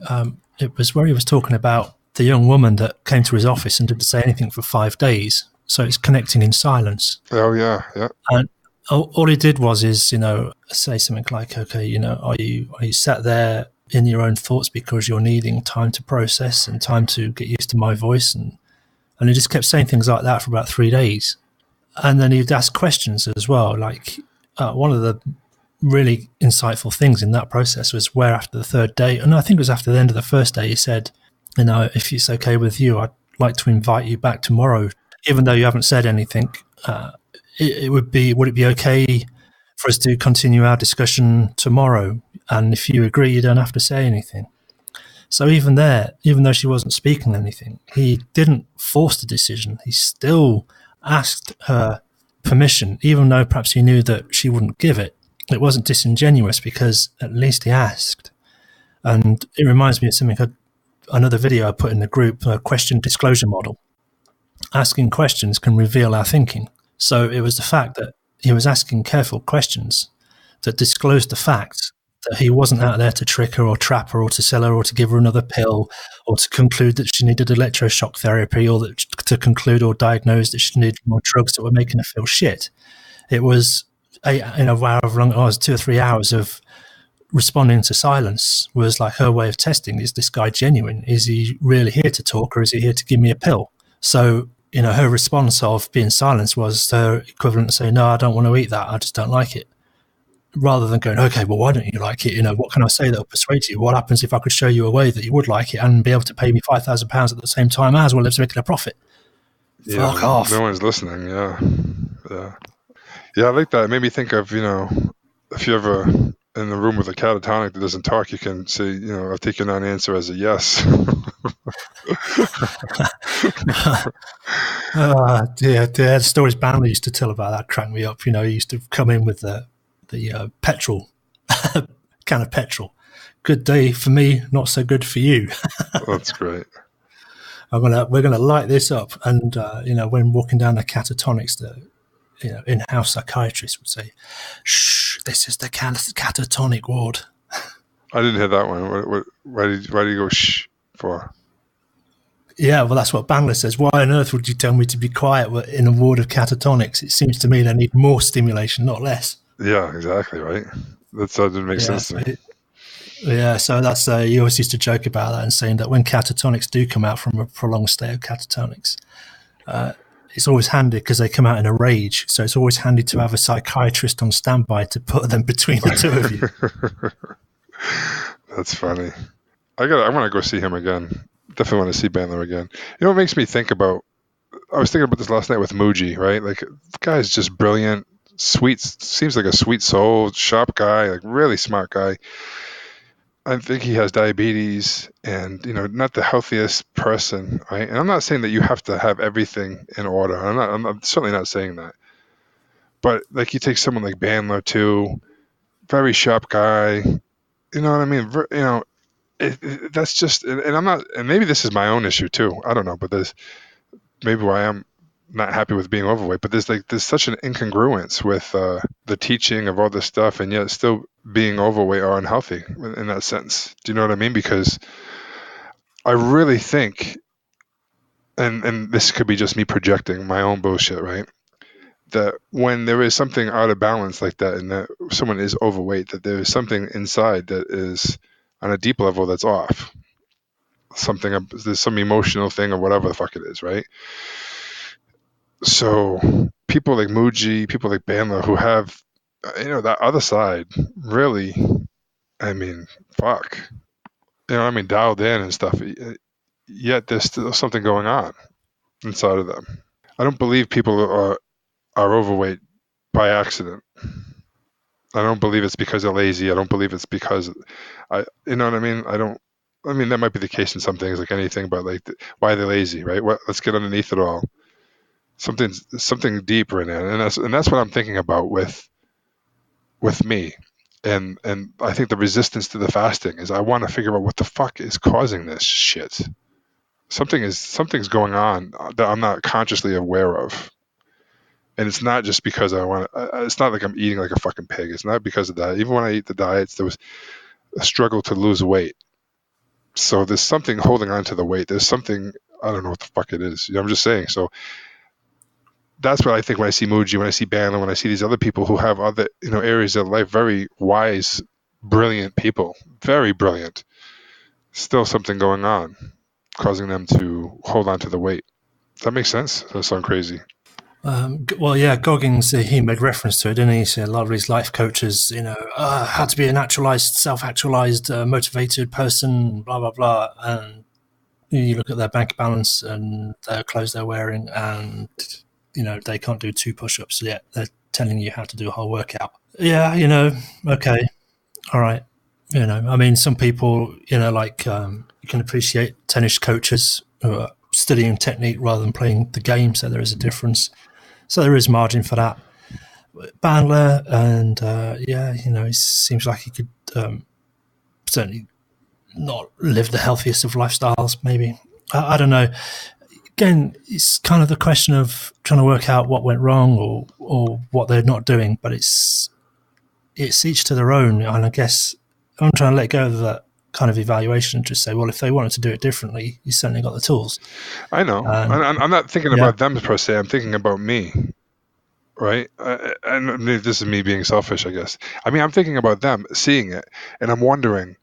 It was where he was talking about the young woman that came to his office and didn't say anything for 5 days. So it's connecting in silence. Oh, yeah. And all he did was say something like, okay, are you sat there in your own thoughts because you're needing time to process and time to get used to my voice? And he just kept saying things like that for about 3 days. And then he'd ask questions as well. Like one of the really insightful things in that process was where after the 3rd day, and I think it was after the end of the 1st day, he said, if it's okay with you, I'd like to invite you back tomorrow. Even though you haven't said anything, would it be okay for us to continue our discussion tomorrow? And if you agree, you don't have to say anything. So even there, even though she wasn't speaking anything, he didn't force the decision. He still asked her permission, even though perhaps he knew that she wouldn't give it. It wasn't disingenuous because at least he asked. And it reminds me of something, another video I put in the group, a question disclosure model. Asking questions can reveal our thinking. So it was the fact that he was asking careful questions that disclosed the fact that he wasn't out there to trick her or trap her or to sell her or to give her another pill or to conclude that she needed electroshock therapy or to conclude or diagnose that she needed more drugs that were making her feel shit. It was however long it was, 2 or 3 hours of responding to silence was like her way of testing, is this guy genuine? Is he really here to talk or is he here to give me a pill? So, her response of being silenced was her equivalent to saying, no, I don't want to eat that. I just don't like it. Rather than going, okay, well, why don't you like it? What can I say that will persuade you? What happens if I could show you a way that you would like it and be able to pay me £5,000 at the same time as well as making a profit? Yeah, Fuck off. No one's listening. Yeah. Yeah, I like that. It made me think of, if you're ever in the room with a catatonic that doesn't talk, you can say, I'll take your non-answer as a yes. The stories Bandler used to tell about that cracked me up. He used to come in with the the petrol can of petrol. Good day for me, not so good for you. That's great. We're gonna light this up, and when walking down the catatonics, the in-house psychiatrist would say, "Shh, this is the catatonic ward." I didn't hear that one. Why did you go shh for? Yeah, well, that's what Bandler says. Why on earth would you tell me to be quiet in a ward of catatonics? It seems to me they need more stimulation, not less. Yeah, exactly, right? That didn't make Yeah, sense to so me. so that's you always used to joke about that and saying that when catatonics do come out from a prolonged state of catatonics, it's always handy because they come out in a rage. So it's always handy to have a psychiatrist on standby to put them between the two of you. That's funny. I want to go see him again. Definitely want to see Bandler again. You know what makes me think about? I was thinking about this last night with Muji, right? Like, the guy's just brilliant, sweet. Seems like a sweet soul, sharp guy, like really smart guy. I think he has diabetes, and not the healthiest person, right? And I'm not saying that you have to have everything in order. I'm certainly not saying that. But like, you take someone like Bandler too, very sharp guy. You know what I mean? That's just, and I'm not, and maybe this is my own issue too. I don't know, but there's maybe why I'm not happy with being overweight. But there's such an incongruence with the teaching of all this stuff, and yet still being overweight or unhealthy in that sense. Do you know what I mean? Because I really think, and this could be just me projecting my own bullshit, right? That when there is something out of balance like that, and that someone is overweight, that there is something inside that is on a deep level that's off. There's some emotional thing or whatever the fuck it is, right? So people like Muji, people like Bandler, who have that other side, really, I mean, fuck, I mean, dialed in and stuff. Yet there's still something going on inside of them. I don't believe people are overweight by accident. I don't believe it's because they're lazy. I don't believe it's because you know what I mean? I don't. I mean, that might be the case in some things, like anything, but like, why are they lazy, right? Let's get underneath it all. Something deeper in it, and that's what I'm thinking about with me, and I think the resistance to the fasting is I want to figure out what the fuck is causing this shit. Something's going on that I'm not consciously aware of. And it's not just because I want to, it's not like I'm eating like a fucking pig. It's not because of that. Even when I eat the diets, there was a struggle to lose weight. So there's something holding on to the weight. There's something, I don't know what the fuck it is. I'm just saying. So that's what I think when I see Muji, when I see Bandler, when I see these other people who have other, areas of life, very wise, brilliant people, very brilliant. Still something going on, causing them to hold on to the weight. Does that make sense? Does that sound crazy? Well, yeah, Goggins, he made reference to it, didn't he? He said a lot of his life coaches, how to be a naturalized, self-actualized, motivated person, blah, blah, blah. And you look at their bank balance and the clothes they're wearing, and, they can't do 2 push-ups yet. They're telling you how to do a whole workout. Yeah, okay, all right. I mean, some people, you can appreciate tennis coaches who are studying technique rather than playing the game, so there is a difference. So there is margin for that. Bandler, and it seems like he could certainly not live the healthiest of lifestyles, maybe. I don't know. Again, it's kind of the question of trying to work out what went wrong or what they're not doing, but it's each to their own. And I guess I'm trying to let go of that kind of evaluation and just say, well, if they wanted to do it differently, you certainly got the tools. I know. I'm not thinking about them per se. I'm thinking about me, right? And this is me being selfish, I guess. I mean, I'm thinking about them, seeing it, and I'm wondering.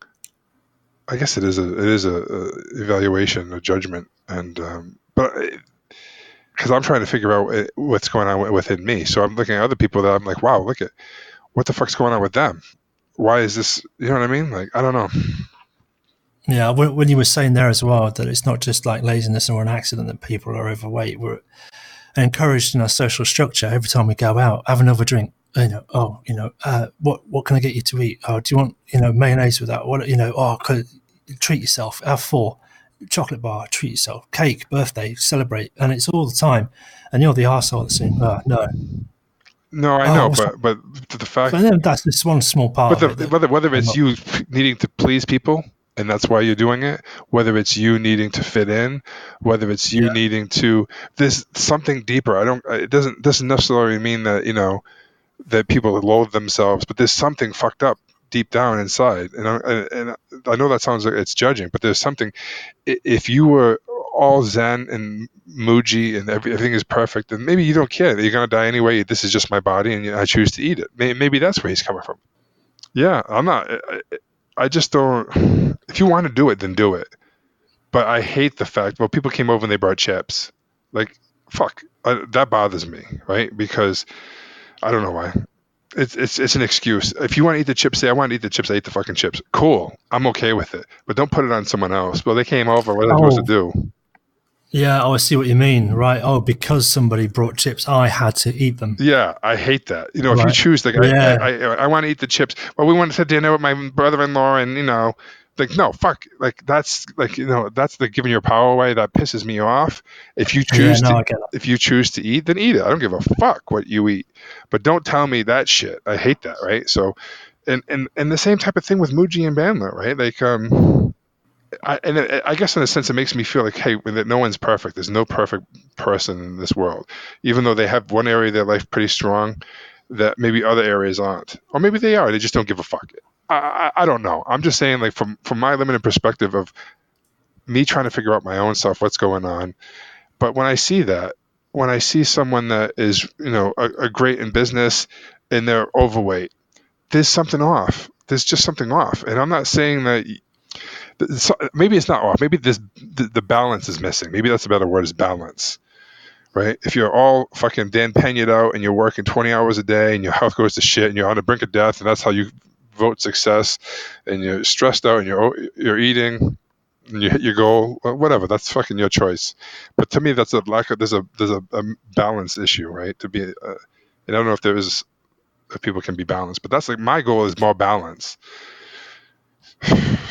I guess it is a evaluation, a judgment, and but because I'm trying to figure out what's going on within me, so I'm looking at other people that I'm like, wow, look at what the fuck's going on with them. Why is this? You know what I mean? Like, I don't know. Yeah, when you were saying there as well that it's not just like laziness or an accident that people are overweight. We're encouraged in our social structure every time we go out, have another drink. What can I get you to eat? Oh, do you want mayonnaise with that? Treat yourself. Have 4 chocolate bar. Treat yourself. Cake, birthday, celebrate, and it's all the time. And you're the arsehole that's saying, oh, no. No, I Oh, know, what's but the but fact, then that's just one small but part the of it that whether I'm it's not. you needing to please people and that's why you're doing it, whether it's you needing to fit in, whether it's you Yeah, needing to, there's something deeper. I don't. It doesn't necessarily mean that that people loathe themselves, but there's something fucked up deep down inside. And I know that sounds like it's judging, but there's something. If you were all zen and muji and everything is perfect, then maybe you don't care that you're gonna die anyway. This is just my body, and I choose to eat it. Maybe that's where he's coming from. Yeah, I'm not. I just don't. If you want to do it, then do it. But I hate the fact. Well, people came over and they brought chips. Like, fuck, that bothers me, right? Because I don't know why. It's an excuse. If you want to eat the chips, say I want to eat the chips. I eat the fucking chips. Cool, I'm okay with it. But don't put it on someone else. Well, they came over. What am I supposed to oh, do? yeah. Oh, I see what you mean. Right. Oh, because somebody brought chips, I had to eat them. Yeah, I hate that. If you Right. choose, like, Yeah. I want to eat the chips. Well, we want to sit dinner with my brother-in-law, and like, no, fuck, like that's like, that's the giving your power away. That pisses me off. If you Yeah. choose No, to, I get that. if you choose to eat, then eat it. I don't give a fuck what you eat, but don't tell me that shit. I hate that. Right. So, and the same type of thing with Muji and Bandler, right? Like, I guess in a sense it makes me feel like, hey, that no one's perfect. There's no perfect person in this world, even though they have one area of their life pretty strong that maybe other areas aren't, or maybe they are. They just don't give a fuck. I don't know. I'm just saying, like, from my limited perspective of me trying to figure out my own stuff, what's going on. But when I see that, when I see someone that is a great in business and they're overweight, there's something off. There's just something off, and I'm not saying that maybe it's not off. Maybe the balance is missing. Maybe that's a better word, is balance, right? If you're all fucking Dan Peña'd out and you're working 20 hours a day and your health goes to shit and you're on the brink of death and that's how you vote success, and you're stressed out and you're eating and you hit your goal, whatever, that's fucking your choice. But to me, that's a lack of, there's a balance issue, right? To be, and I don't know if there is, if people can be balanced, but that's like my goal is more balance.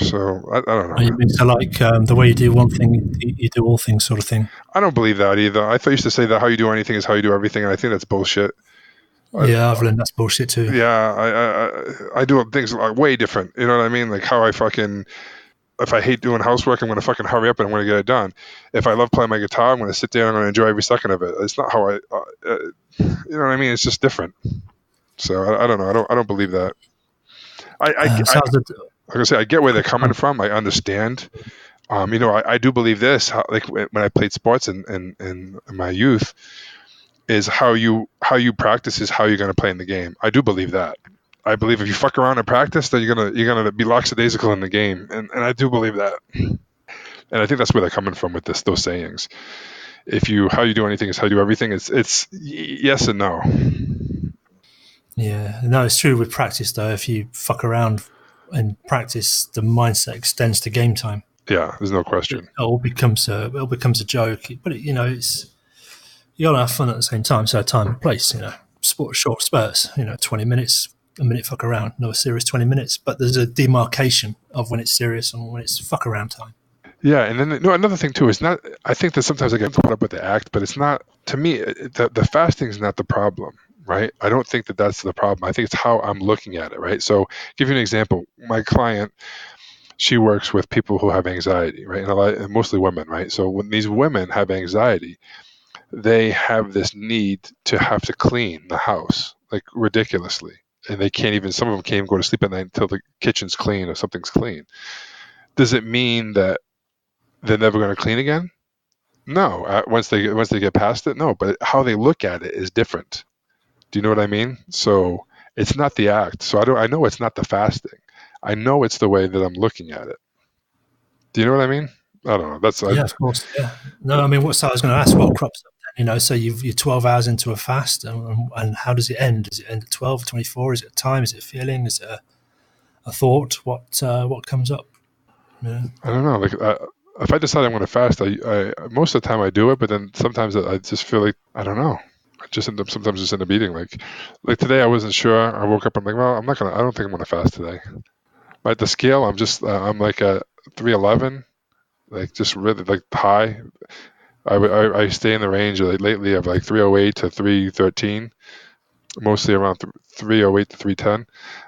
So I don't Oh, you know. mean so like the way you do one thing, you do all things, sort of thing. I don't believe that either. I thought I used to say that how you do anything is how you do everything, and I think that's bullshit. I, Yeah, I've learned that's bullshit too. yeah, I do things like way different. You know what I mean? Like how I fucking, if I hate doing housework, I'm gonna fucking hurry up and I'm gonna get it done. If I love playing my guitar, I'm gonna sit there and I'm gonna enjoy every second of it. It's not how you know what I mean? It's just different. So I don't know. I don't believe that. Sounds good. Like I say, I get where they're coming from. I understand. I do believe this. How, like when I played sports in my youth, is how you practice is how you're going to play in the game. I do believe that. I believe if you fuck around and practice, then you're gonna be lackadaisical in the game, and I do believe that. And I think that's where they're coming from with those sayings. If you how you do anything is how you do everything. It's yes and no. Yeah, no, it's true with practice though. If you fuck around and practice, the mindset extends to game time. Yeah, there's no It question. all becomes a joke. But it's you gotta have fun at the same time. So time and place, sport short spurts. 20 minutes, a minute fuck around, no serious 20 minutes. But there's a demarcation of when it's serious and when it's fuck around time. Yeah, and then no, another thing too is not. I think that sometimes I get caught up with the act, but it's not. To me, the fasting is not the problem, right? I don't think that that's the problem. I think it's how I'm looking at it, right? So, give you an example. My client, she works with people who have anxiety, right? And mostly women, right? So when these women have anxiety, they have this need to have to clean the house like ridiculously, and they can't even. Some of them can't even go to sleep at night until the kitchen's clean or something's clean. Does it mean that they're never going to clean again? No. Once they get past it, no. But how they look at it is different. Do you know what I mean? So it's not the act. So I know it's not the fasting. I know it's the way that I'm looking at it. Do you know what I mean? I don't know. Yeah, of course. Yeah. No, I mean, what I was going to ask, what crops up then? So you're 12 hours into a fast, and how does it end? Does it end at 12, 24? Is it a time? Is it a feeling? Is it a thought? What comes up? Yeah. I don't know. Like if I decide I'm going to fast, I most of the time I do it, but then sometimes I just feel like I don't know. I just end up sometimes just end up eating like today I wasn't sure. I woke up. I'm like, well, I'm not gonna. I don't think I'm gonna fast today. But at the scale, I'm like at 311, like just really like high. I stay in the range like lately of like 308 to 313. mostly around 308 to 310.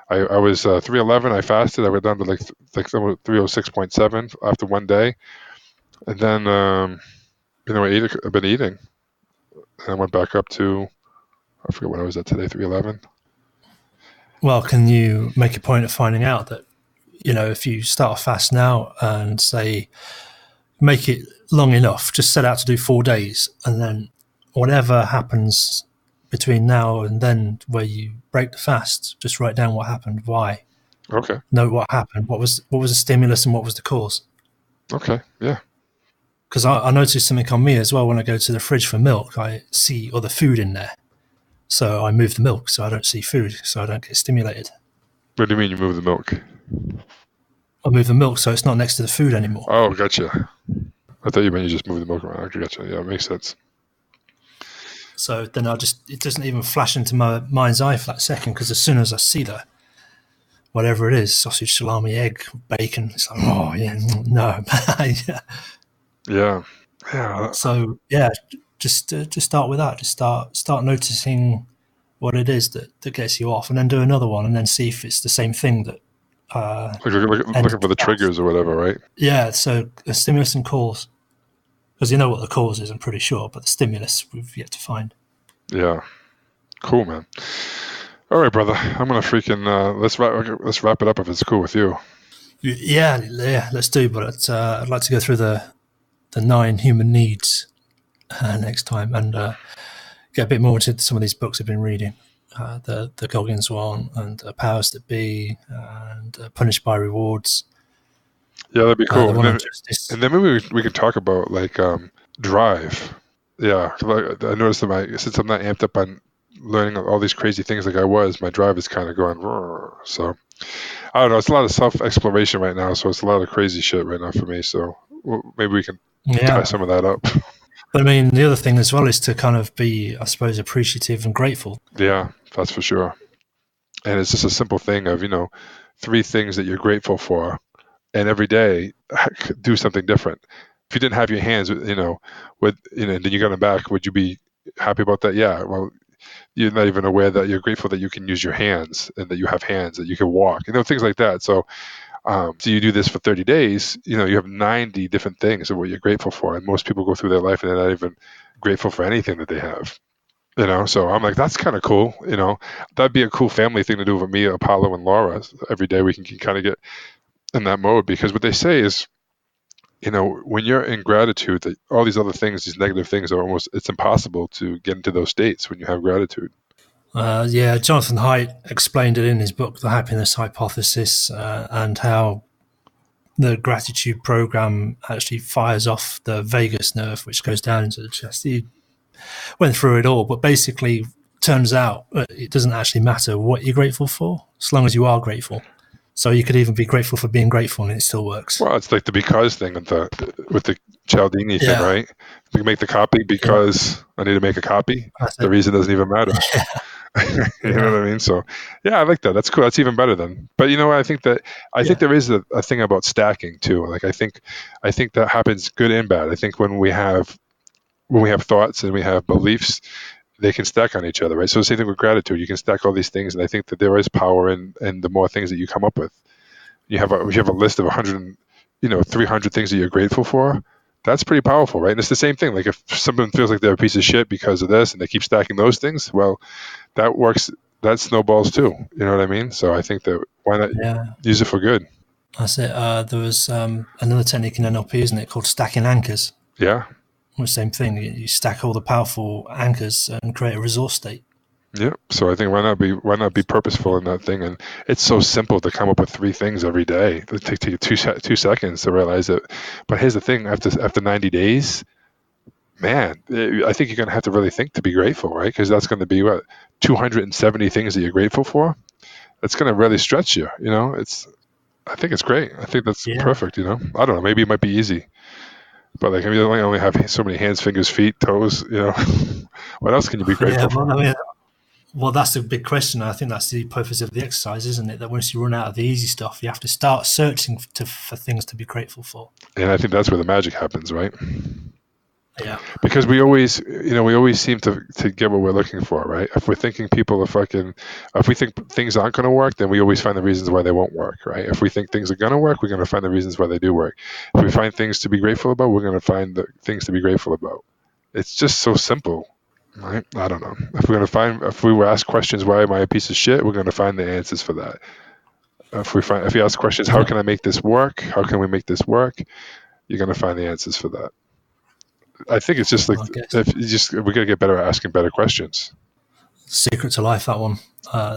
I was 311. I fasted. I went down to like 306.7 after one day, and then I've been eating, and I went back up to, I forget what I was at today, 311. Well, can you make a point of finding out that, if you start a fast now and say, make it long enough, just set out to do 4 days, and then whatever happens between now and then where you break the fast, just write down what happened, why, Okay. note what happened, what was the stimulus and what was the cause. Okay. Yeah. Because I noticed something on me as well when I go to the fridge for milk. I see other food in there. So I move the milk so I don't see food, so I don't get stimulated. What do you mean you move the milk? I move the milk so it's not next to the food anymore. Oh, gotcha. I thought you meant you just moved the milk around. Okay, gotcha. Yeah, it makes sense. So then it doesn't even flash into my mind's eye for that second, because as soon as I see that, whatever it is, sausage, salami, egg, bacon, it's like, oh, yeah, no. Yeah. Yeah. Yeah. So, yeah, just start with that. Just start noticing what it is that gets you off, and then do another one, and then see if it's the same thing that Looking ended for the the fast. triggers or whatever, right? Yeah, so a stimulus and cause, because you know what the cause is, I'm pretty sure, but the stimulus we've yet to find. Yeah. Cool, man. All right, brother. I'm gonna freaking let's wrap it up if it's cool with you. Yeah, let's do. But I'd like to go through the 9 human needs next time, and get a bit more into some of these books I've been reading. The Goggins one, and Powers That Be, and Punished by Rewards. Yeah, that'd be The cool. one on justice. And then maybe we could talk about like drive. Yeah, 'cause I noticed that since I'm not amped up on learning all these crazy things like I was, my drive is kind of going. "Rrr." So I don't know. It's a lot of self exploration right now, so it's a lot of crazy shit right now for me. So maybe we can tie Yeah, some of that up. but I mean, the other thing as well is to kind of be, I suppose, appreciative and grateful. Yeah, that's for sure. And it's just a simple thing of three things that you're grateful for, and every day do something different. If you didn't have your hands, and then you got them back, would you be happy about that? Yeah. Well, you're not even aware that you're grateful that you can use your hands and that you have hands, that you can walk, things like that. So you do this for 30 days, you have 90 different things of what you're grateful for. And most people go through their life and they're not even grateful for anything that they have. So I'm like, that's kind of cool. That'd be a cool family thing to do with me, Apollo, and Laura. Every day we can kind of get in that mode, because what they say is, when you're in gratitude, that all these other things, these negative things, are it's impossible to get into those states when you have gratitude. Yeah, Jonathan Haidt explained it in his book, The Happiness Hypothesis, and how the gratitude program actually fires off the vagus nerve, which goes down into the chest. He went through it all, but basically, turns out it doesn't actually matter what you're grateful for, as long as you are grateful. So you could even be grateful for being grateful, and it still works. Well, it's like the because thing with the Cialdini thing, Yeah, right? We can make the copy yeah, because I need to make a copy. that's The it. reason doesn't even matter. You know Yeah, what I mean? So, yeah, I like that. That's cool. That's even better then. But I think yeah, there is a thing about stacking too. Like I think that happens good and bad. I think when we have thoughts and we have beliefs, they can stack on each other, right? So the same thing with gratitude. You can stack all these things, and I think that there is power in the more things that you come up with. You have a list of 100, 300 things that you're grateful for. That's pretty powerful, right? And it's the same thing. Like if someone feels like they're a piece of shit because of this, and they keep stacking those things, well, that works. That snowballs too. You know what I mean? So I think that why not yeah. use it for good? That's it. There was another technique in NLP, isn't it, called stacking anchors? Yeah, The same thing. You stack all the powerful anchors and create a resource state. yeah. So I think why not be purposeful in that thing? And it's so simple to come up with three things every day. It takes you 2 seconds to realize it. But here's the thing: after 90 days, man, I think you're going to have to really think to be grateful, right? Because that's going to be what 270 things that you're grateful for. That's going to really stretch you. I think it's great. I think that's Yeah, perfect. I don't know. Maybe it might be easy, but like, I mean, you only have so many hands, fingers, feet, toes. What else can you be yeah. grateful Well, for? I mean, well, that's the big question. I think that's the purpose of the exercise, isn't it? That once you run out of the easy stuff, you have to start searching for things to be grateful for. And I think that's where the magic happens, right? Yeah. because we always seem to get what we're looking for, right? If we're thinking people are fucking, if we think things aren't going to work, then we always find the reasons why they won't work, right? If we think things are going to work, we're going to find the reasons why they do work. If we find things to be grateful about, we're going to find the things to be grateful about. It's just so simple, right? I don't know. If we were asked questions, why am I a piece of shit? We're going to find the answers for that. If you ask questions, how Yeah. can I make this work? How can we make this work? You're going to find the answers for that. I think it's just like, I guess if you just we got to get better at asking better questions. secret to life. That one.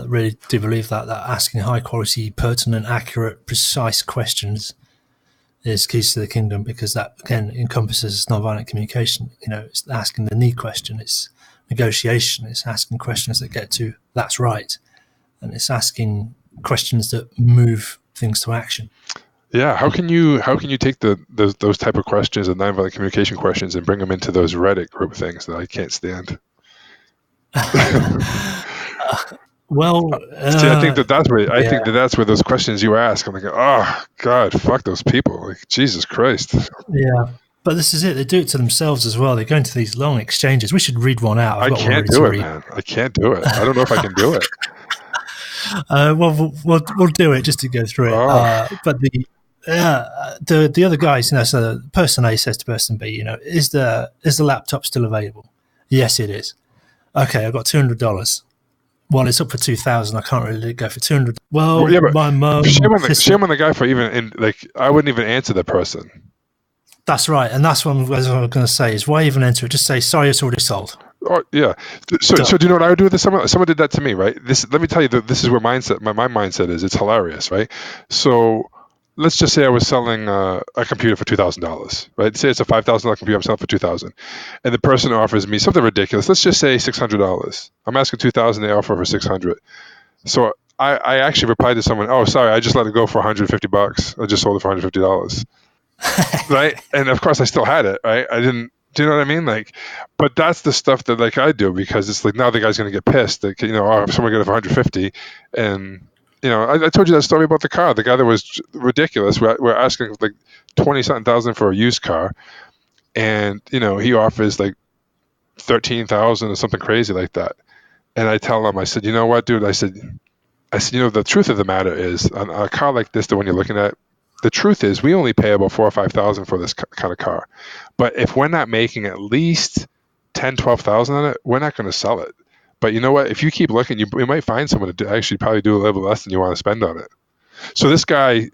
Really do believe that asking high quality, pertinent, accurate, precise questions is keys to the kingdom, because that again encompasses nonviolent communication. It's asking the need question. It's negotiation. It's asking questions that get to that's right, and it's asking questions that move things to action. Yeah, how can you take those type of questions and nonviolent communication questions and bring them into those Reddit group things that I can't stand? Well, See, I think yeah, that's where those questions you ask. I'm like, oh God, fuck those people! Like Jesus Christ, yeah. But this is it. They do it to themselves as well. They go into these long exchanges. We should read one out. I've I got one can't ready to do it, read. man. I can't do it. I don't know if I can do it. We'll do it just to go through it. Oh, But the other guys, so person A says to person B, is the laptop still available? Yes, it is. Okay, I've got $200. Well, it's up for 2,000. I can't really go for 200. well, Well, yeah, but my mum, shame on the guy for even in like I wouldn't even answer the person. that's right, and that's what I was going to say. Is why even enter it? Just say sorry, it's already sold. Oh yeah. So Done. do you know what I would do with this? Someone did that to me, right? Let me tell you that this is where my mindset is. It's hilarious, right? So let's just say I was selling a computer for $2,000, right? Say it's a $5,000 computer. I'm selling for 2,000, and the person offers me something ridiculous. Let's just say $600. I'm asking 2,000. They offer for 600. So I actually replied to someone, "Oh, sorry, I just let it go for $150. I just sold it for $150." Right, and of course I still had it, right? I didn't, do you know what I mean? Like, but that's the stuff that like I do, because it's like now the guy's going to get pissed that, oh, someone got it for 150. And I told you that story about the car, the guy that was ridiculous. We're asking like 20 something thousand for a used car, and he offers like 13,000 or something crazy like that. And I tell him, I said, you know what, dude, I said, the truth of the matter is, on a car like this, the one you're looking at, the truth is, we only pay about 4 or 5,000 for this kind of car. But if we're not making at least 10, 12,000 on it, we're not going to sell it. But you know what? If you keep looking, you might find someone to actually probably do a little less than you want to spend on it. So this guy,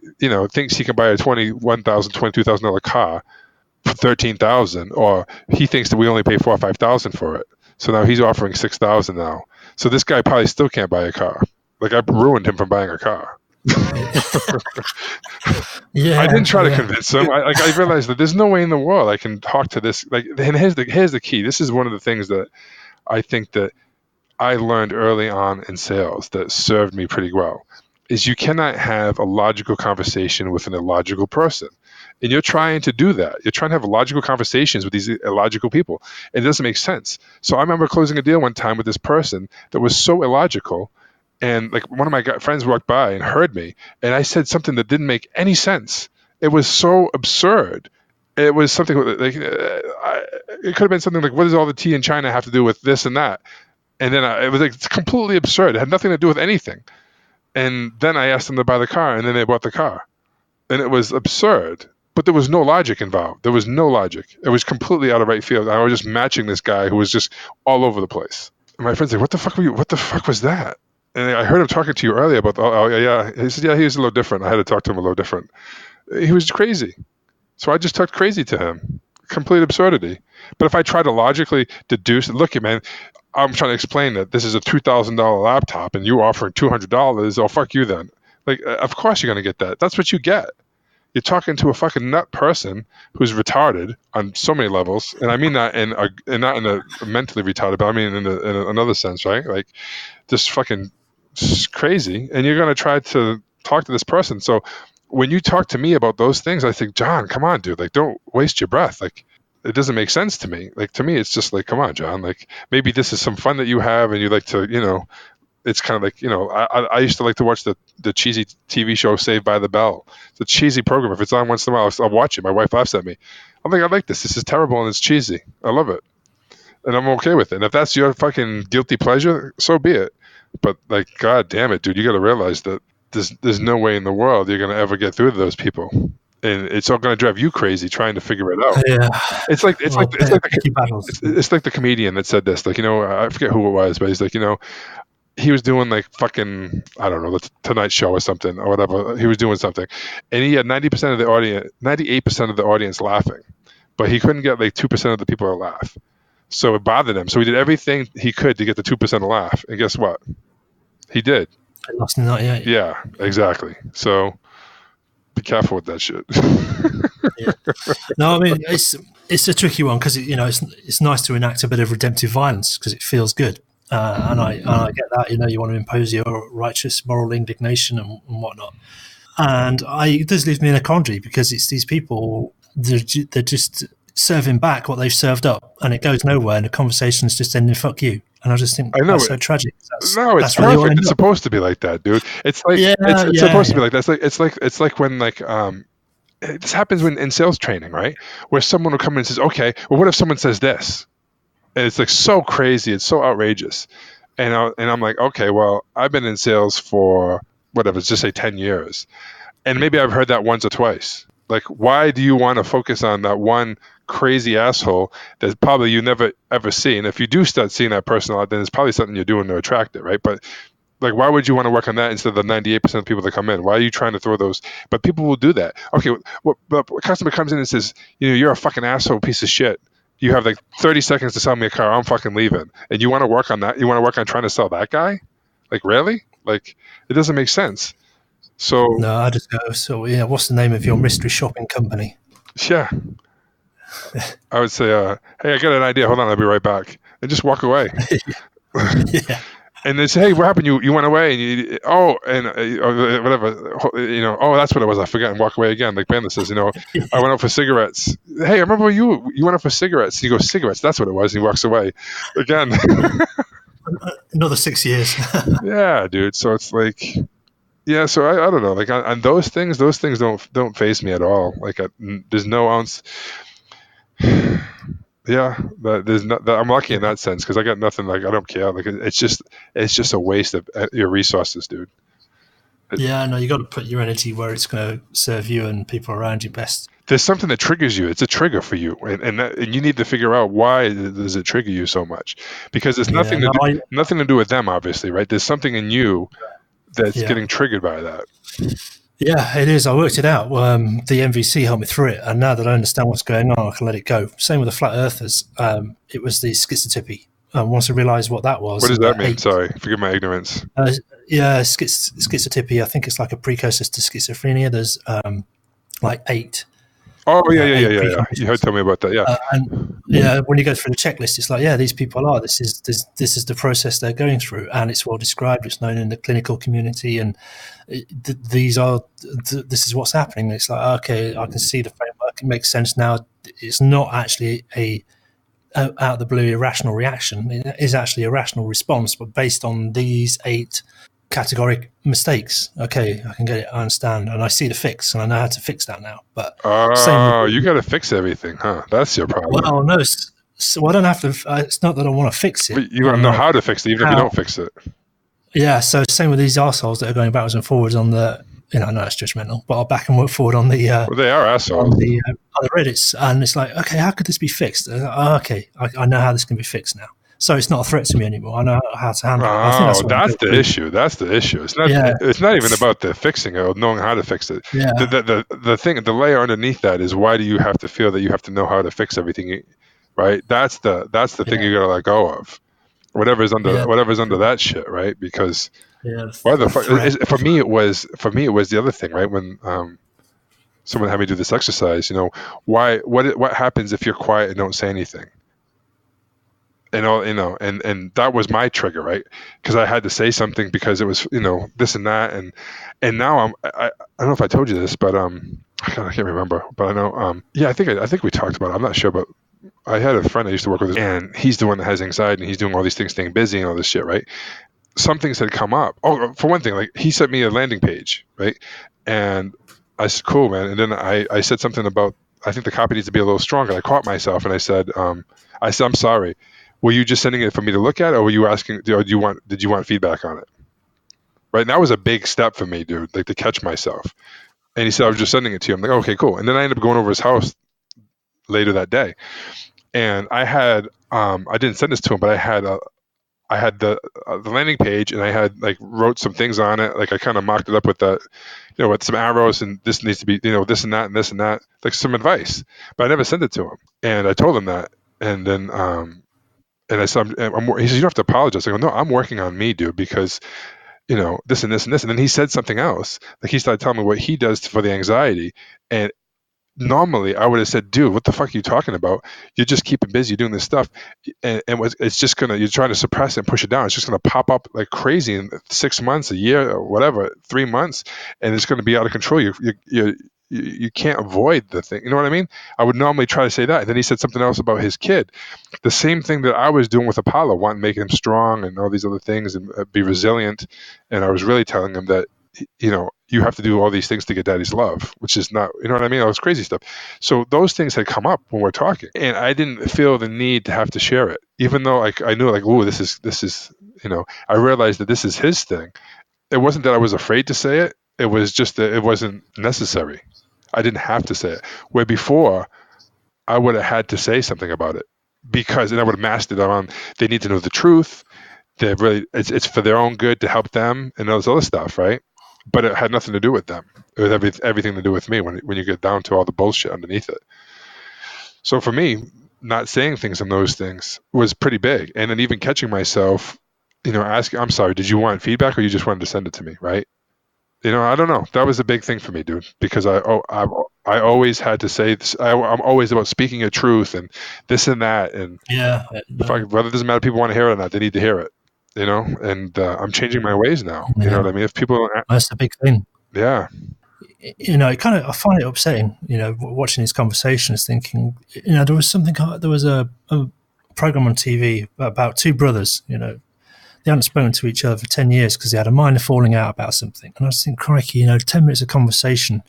thinks he can buy a $21,000, $22,000 car for 13,000, or he thinks that we only pay 4 or 5,000 for it. So now he's offering 6,000 now. So this guy probably still can't buy a car. Like, I ruined him from buying a car. I Yeah, didn't try to yeah, convince him. I realized that there's no way in the world I can talk to this. Like, and here's the key. This is one of the things that I think that I learned early on in sales that served me pretty well. Is you cannot have a logical conversation with an illogical person. And you're trying to do that. You're trying to have logical conversations with these illogical people. And it doesn't make sense. So I remember closing a deal one time with this person that was so illogical. And like, one of my friends walked by and heard me, and I said something that didn't make any sense. It was so absurd. It was something like, it could have been something like, what does all the tea in China have to do with this and that? And then it was like, it's completely absurd. It had nothing to do with anything. And then I asked them to buy the car, and then they bought the car. And it was absurd, but there was no logic involved. There was no logic. It was completely out of right field. I was just matching this guy who was just all over the place. And my friend's like, "What the fuck were you? What the fuck was that?" And I heard him talking to you earlier about, oh yeah. He said, yeah, he was a little different. I had to talk to him a little different. He was crazy. So I just talked crazy to him. Complete absurdity. But if I try to logically deduce, look, man, I'm trying to explain that this is a $2,000 laptop and you offering $200. Oh, fuck you then. Like, of course you're going to get that. That's what you get. You're talking to a fucking nut person who's retarded on so many levels, and I mean that not in a mentally retarded, but I mean in another sense, right? Like, just fucking just crazy, and you're gonna try to talk to this person. So when you talk to me about those things, I think, John, come on, dude, like, don't waste your breath. Like, it doesn't make sense to me. Like, to me, it's just like, come on, John, like, maybe this is some fun that you have, and you like to, it's kind of like, I used to like to watch the cheesy TV show Saved by the Bell. It's a cheesy program. If it's on once in a while, I'll watch it. My wife laughs at me. I'm like, I like this. This is terrible and it's cheesy. I love it, and I'm okay with it. And if that's your fucking guilty pleasure, so be it. But like, god damn it, dude, you got to realize that there's no way in the world you're gonna ever get through to those people, and it's all gonna drive you crazy trying to figure it out. Yeah. It's like Well, picky battles. it's like the comedian that said this. Like, I forget who it was, but he's like, he was doing like fucking, I don't know, the Tonight Show or something or whatever. He was doing something, and he had 90% of the audience, 98% of the audience laughing, but he couldn't get like 2% of the people to laugh. So it bothered him. So he did everything he could to get the 2% to laugh, and guess what? He did. I lost in 98. Yeah, exactly. So be careful with that shit. Yeah. No, I mean it's a tricky one because it's nice to enact a bit of redemptive violence because it feels good, and I get that. You want to impose your righteous moral indignation and whatnot, and it does leave me in a quandary because it's these people they're just serving back what they've served up, and it goes nowhere, and the conversation's just ending fuck you. And I just think I know that's it. so tragic. No, it's that's really perfect. It's supposed to be like that, dude. It's like it's supposed to be like that. It's like when like this happens when in sales training, right? Where someone will come in and says, "Okay, well, what if someone says this?" And it's like so crazy, it's so outrageous, and I'm like, okay, well, I've been in sales for whatever, let's just say 10 years, and maybe I've heard that once or twice. Like, why do you want to focus on that one crazy asshole that probably you never ever see? And if you do start seeing that person a lot, then it's probably something you're doing to attract it, right? But like, why would you want to work on that instead of the 98% of people that come in? Why are you trying to throw those? But people will do that. Okay, but a customer comes in and says, you're a fucking asshole piece of shit. You have like 30 seconds to sell me a car. I'm fucking leaving. And you want to work on that? You want to work on trying to sell that guy? Like, really? Like, it doesn't make sense. So, No, I just go, so yeah, what's the name of your mystery shopping company? yeah, I would say, hey, I got an idea. Hold on, I'll be right back. And just walk away. Yeah. And they say, hey, what happened? You went away, and whatever, oh, that's what it was. I forgot, and walk away again. Like Bandit says, I went out for cigarettes. Hey, I remember you went out for cigarettes. And you go, cigarettes, that's what it was. And he walks away again. Another 6 years. Yeah, dude. So it's like, yeah. So I don't know. Like on those things don't faze me at all. Like there's no ounce. Yeah, there's not. I'm lucky in that sense because I got nothing. Like I don't care. Like it's just a waste of your resources, dude. Yeah, no, you got to put your energy where it's going to serve you and people around you best. There's something that triggers you. It's a trigger for you, and you need to figure out why does it trigger you so much, because it's nothing nothing to do with them, obviously, right? There's something in you that's getting triggered by that. Yeah, it is. I worked it out. The MVC helped me through it, and now that I understand what's going on, I can let it go. Same with the flat earthers. It was the schizotypy. Once I realised what that was, what does that mean? Sorry, forgive my ignorance. Schizotypy. I think it's like a precursor to schizophrenia. There's like 8. Oh yeah. You heard tell me about that. Yeah, and when you go through the checklist, it's like, these people are. This is the process they're going through, and it's well described. It's known in the clinical community, and this is what's happening. It's like, okay, I can see the framework. It makes sense now. It's not actually a out of the blue irrational reaction. It is actually a rational response, but based on these 8 categoric mistakes. Okay, I can get it. I understand, and I see the fix, and I know how to fix that now. But you got to fix everything, huh? That's your problem. Well, no, so I don't have to. It's not that I want to fix it. But you want to know how to fix it, even if you don't fix it. Yeah. So same with these arseholes that are going backwards and forwards on the. I know it's judgmental, but I'll back and work forward on the. Well, they are assholes. On the Reddits, and it's like, okay, how could this be fixed? Okay, I know how this can be fixed now. So it's not a threat to me anymore. I know how to handle it. I think that's the issue. That's the issue. It's not. It's not even about the fixing it or knowing how to fix it. Yeah. The thing, the layer underneath that is, why do you have to feel that you have to know how to fix everything, right? That's the thing you got to let go of. Whatever's under that shit, right? Because why the fuck? For me, it was the other thing, right? When someone had me do this exercise, what happens if you're quiet and don't say anything? And that was my trigger, right? Because I had to say something because it was, this and that, and now I don't know if I told you this, but I can't remember, but I know, I think we talked about it. I'm not sure, but I had a friend I used to work with, and he's the one that has anxiety, and he's doing all these things, staying busy and all this shit, right? some things had come up. Oh, for one thing, like he sent me a landing page, right? And I said, cool, man. And then I said something about, I think the copy needs to be a little stronger. I caught myself and I said, I'm sorry. Were you just sending it for me to look at, or were you asking, did you want feedback on it? Right. And that was a big step for me, dude, like to catch myself. And he said, I was just sending it to you. I'm like, okay, cool. And then I ended up going over his house later that day. And I didn't send this to him, but I had the landing page, and I had like wrote some things on it. Like I kind of mocked it up with with some arrows, and this needs to be, this and that and this and that, like some advice. But I never sent it to him, and I told him that, and then and I said, he says, you don't have to apologize. I go, no, I'm working on me, dude, because this and this and this. And then he said something else. Like he started telling me what he does for the anxiety, and normally I would have said, dude, what the fuck are you talking about? You're just keeping busy doing this stuff. It's just you're trying to suppress it and push it down. It's just going to pop up like crazy in 6 months, a year, or whatever, 3 months, and it's going to be out of control. You can't avoid the thing. You know what I mean? I would normally try to say that. And then he said something else about his kid. The same thing that I was doing with Apollo, wanting to make him strong and all these other things and be resilient. And I was really telling him that, you have to do all these things to get daddy's love, which is not, you know what I mean? All this crazy stuff. So those things had come up when we're talking, and I didn't feel the need to have to share it, even though like I knew like, oh, this is, I realized that this is his thing. It wasn't that I was afraid to say it. It was just that it wasn't necessary. I didn't have to say it. Where before, I would have had to say something about it and I would have masked it on. They need to know the truth. They really, it's for their own good to help them and all this other stuff, right? But it had nothing to do with them. It had everything to do with me when you get down to all the bullshit underneath it. So for me, not saying things on those things was pretty big. And then even catching myself, asking, I'm sorry, did you want feedback or you just wanted to send it to me, right? I don't know. That was a big thing for me, dude, because I always had to say this. I'm always about speaking a truth and this and that. And Yeah, whether it doesn't matter if people want to hear it or not, they need to hear it, and I'm changing my ways now. You know yeah, what I mean? If people don't, that's the big thing. yeah. I find it upsetting, watching these conversations, thinking, there was a program on TV about two brothers, they hadn't spoken to each other for 10 years because they had a minor falling out about something. And I just think, crikey, 10 minutes of conversation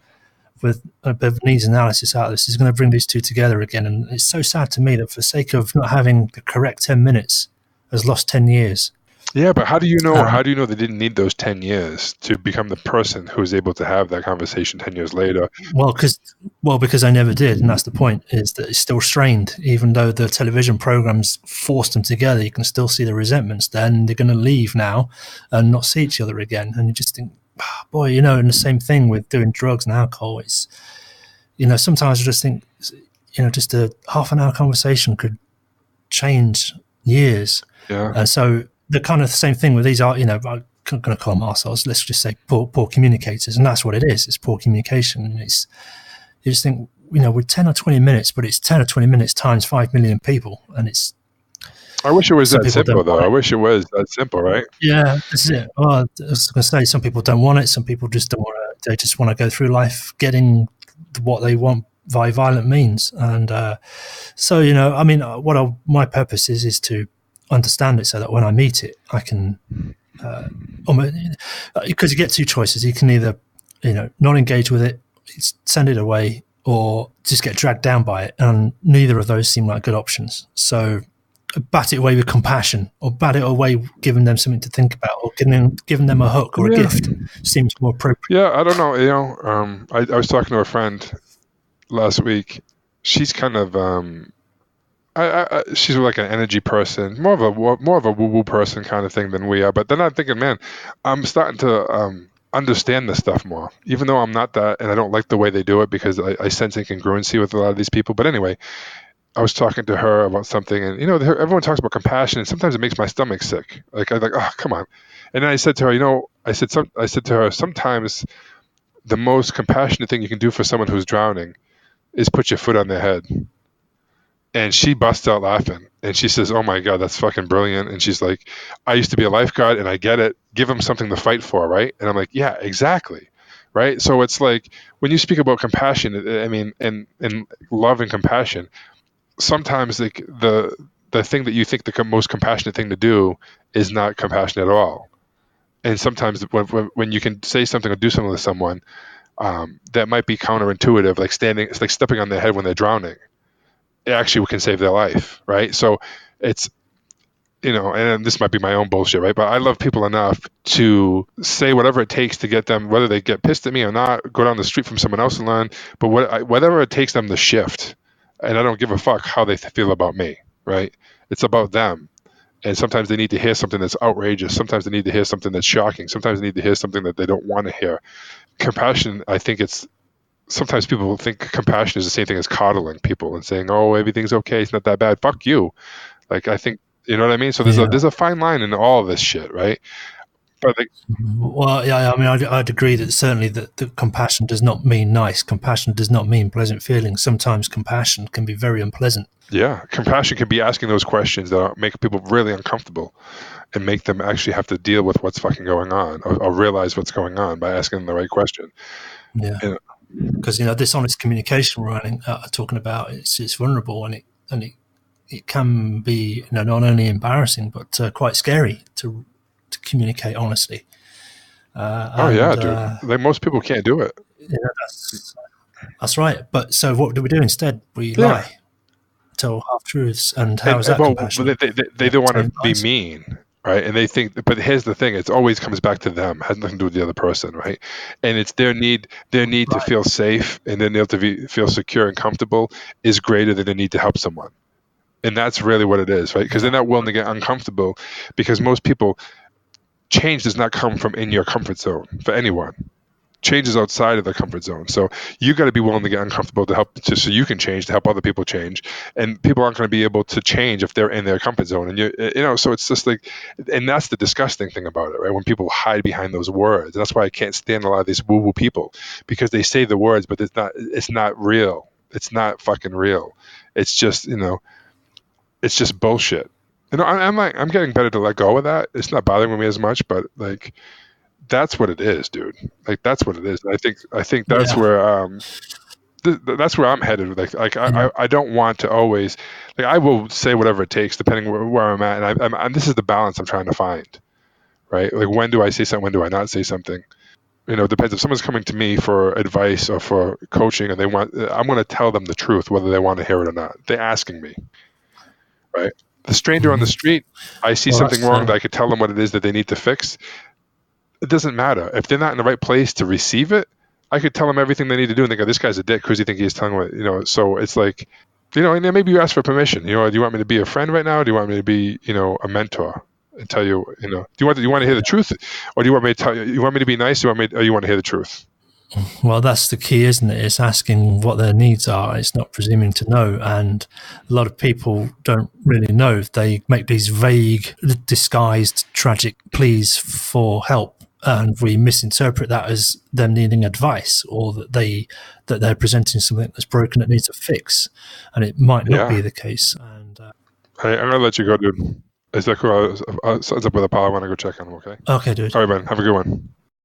with a bit of needs analysis out of this is going to bring these two together again. And it's so sad to me that for the sake of not having the correct 10 minutes has lost 10 years. Yeah, but how do you know? How do you know they didn't need those 10 years to become the person who is able to have that conversation 10 years later? Because I never did, and that's the point. Is that it's still strained, even though the television programs forced them together. You can still see the resentments. Then they're going to leave now and not see each other again, and you just think, boy, and the same thing with doing drugs and alcohol. It's, sometimes I just think, just a half an hour conversation could change years. Yeah. And so the kind of same thing with these are, I'm going to call them arseholes. Let's just say poor communicators, and that's what it is. It's poor communication. And you just think, with 10 or 20 minutes, but it's 10 or 20 minutes times 5 million people, and it's. I wish it was that simple, though. I wish it was that simple, right? Yeah, this is it. Well, I was going to say, some people don't want it. Some people just don't want to. They just want to go through life getting what they want via violent means. And so, my purpose is to understand it so that when I meet it, I can. Because you get two choices. You can either, not engage with it, send it away, or just get dragged down by it. And neither of those seem like good options. So bat it away with compassion, or bat it away giving them something to think about, or giving them a hook or a gift seems more appropriate. Yeah, I don't know. I was talking to a friend last week. She's kind of she's like an energy person, more of a woo woo person kind of thing than we are. But then I'm thinking, man, I'm starting to understand this stuff more, even though I'm not that, and I don't like the way they do it because I sense incongruency with a lot of these people. But anyway, I was talking to her about something, and everyone talks about compassion, and sometimes it makes my stomach sick. Like I'm like, oh, come on. And then I said to her, I said to her, sometimes the most compassionate thing you can do for someone who's drowning is put your foot on their head. And she busts out laughing, and she says, "Oh my God, that's fucking brilliant!" And she's like, "I used to be a lifeguard, and I get it. Give them something to fight for, right?" And I'm like, "Yeah, exactly." Right. So it's like when you speak about compassion, I mean, and love and compassion, sometimes the thing that you think the most compassionate thing to do is not compassionate at all. And sometimes when you can say something or do something to someone that might be counterintuitive, like standing, it's like stepping on their head when they're drowning. It actually can save their life, right? So it's, and this might be my own bullshit, right? But I love people enough to say whatever it takes to get them, whether they get pissed at me or not, go down the street from someone else and learn, but whatever it takes them to shift. And I don't give a fuck how they feel about me, right? It's about them. And sometimes they need to hear something that's outrageous. Sometimes they need to hear something that's shocking. Sometimes they need to hear something that they don't want to hear. Compassion, I think it's, sometimes people think compassion is the same thing as coddling people and saying, "Oh, everything's okay. It's not that bad." Fuck you. Like, I think, you know what I mean? So Yeah. there's a fine line in all of this shit, right? But like, Well, yeah, I mean, I'd agree that certainly that compassion does not mean nice. Compassion does not mean pleasant feelings. Sometimes compassion can be very unpleasant. yeah, compassion can be asking those questions that make people really uncomfortable and make them actually have to deal with what's fucking going on, or realize what's going on by asking them the right question. Yeah, And, because this honest communication we're talking about, it's vulnerable, and it can be not only embarrassing but quite scary to communicate honestly. oh yeah, And dude, like most people can't do it. that's right. But so what do we do instead? We Yeah, lie, tell half truths, and how is that well, compassionate? they don't want to Same be lies. mean, right? And they think, but here's the thing: it always comes back to them. It has nothing to do with the other person, right? And it's their need to Right. feel safe and their need to feel secure and comfortable is greater than the need to help someone. And that's really what it is, right? Because Yeah. they're not willing to get uncomfortable. Because most people, change does not come from in your comfort zone for anyone. Change is outside of the comfort zone. So you got to be willing to get uncomfortable to help, so you can change, to help other people change. And people aren't going to be able to change if they're in their comfort zone. And so it's just like, and that's the disgusting thing about it, right? When people hide behind those words. And that's why I can't stand a lot of these woo-woo people, because they say the words, but it's not real. It's not fucking real. It's just, it's just bullshit. I'm getting better to let go of that. It's not bothering me as much, but like, that's what it is, dude. Like, that's what it is. And I think that's Yeah. where that's where I'm headed. Like Yeah. I don't want to always, like, I will say whatever it takes depending where I'm at, and and this is the balance I'm trying to find, right? Like, when do I say something? When do I not say something? It depends. If someone's coming to me for advice or for coaching, and I'm going to tell them the truth, whether they want to hear it or not. They're asking me, right? The stranger on the Hmm. street, I see Well, something that's wrong that I could tell them what it is that they need to fix. It doesn't matter if they're not in the right place to receive it. I could tell them everything they need to do, and they go, "This guy's a dick. Who's he think he's telling what?" So it's like, and then maybe you ask for permission. Do you want me to be a friend right now? Or do you want me to be, a mentor and tell you, do you want to hear the truth, or do you want me to tell you? You want me to be nice? Or you want to hear the truth? well, that's the key, isn't it? It's asking what their needs are. It's not presuming to know. And a lot of people don't really know. They make these vague, disguised, tragic pleas for help, and we misinterpret that as them needing advice, or that they're presenting something that's broken that needs a fix, and it might not Yeah. be the case. And Hey, I'm gonna let you go, dude. Is that cool? I'll set up with a pal. I want to go check on him. Okay. okay, dude. All right, man. Have a good one.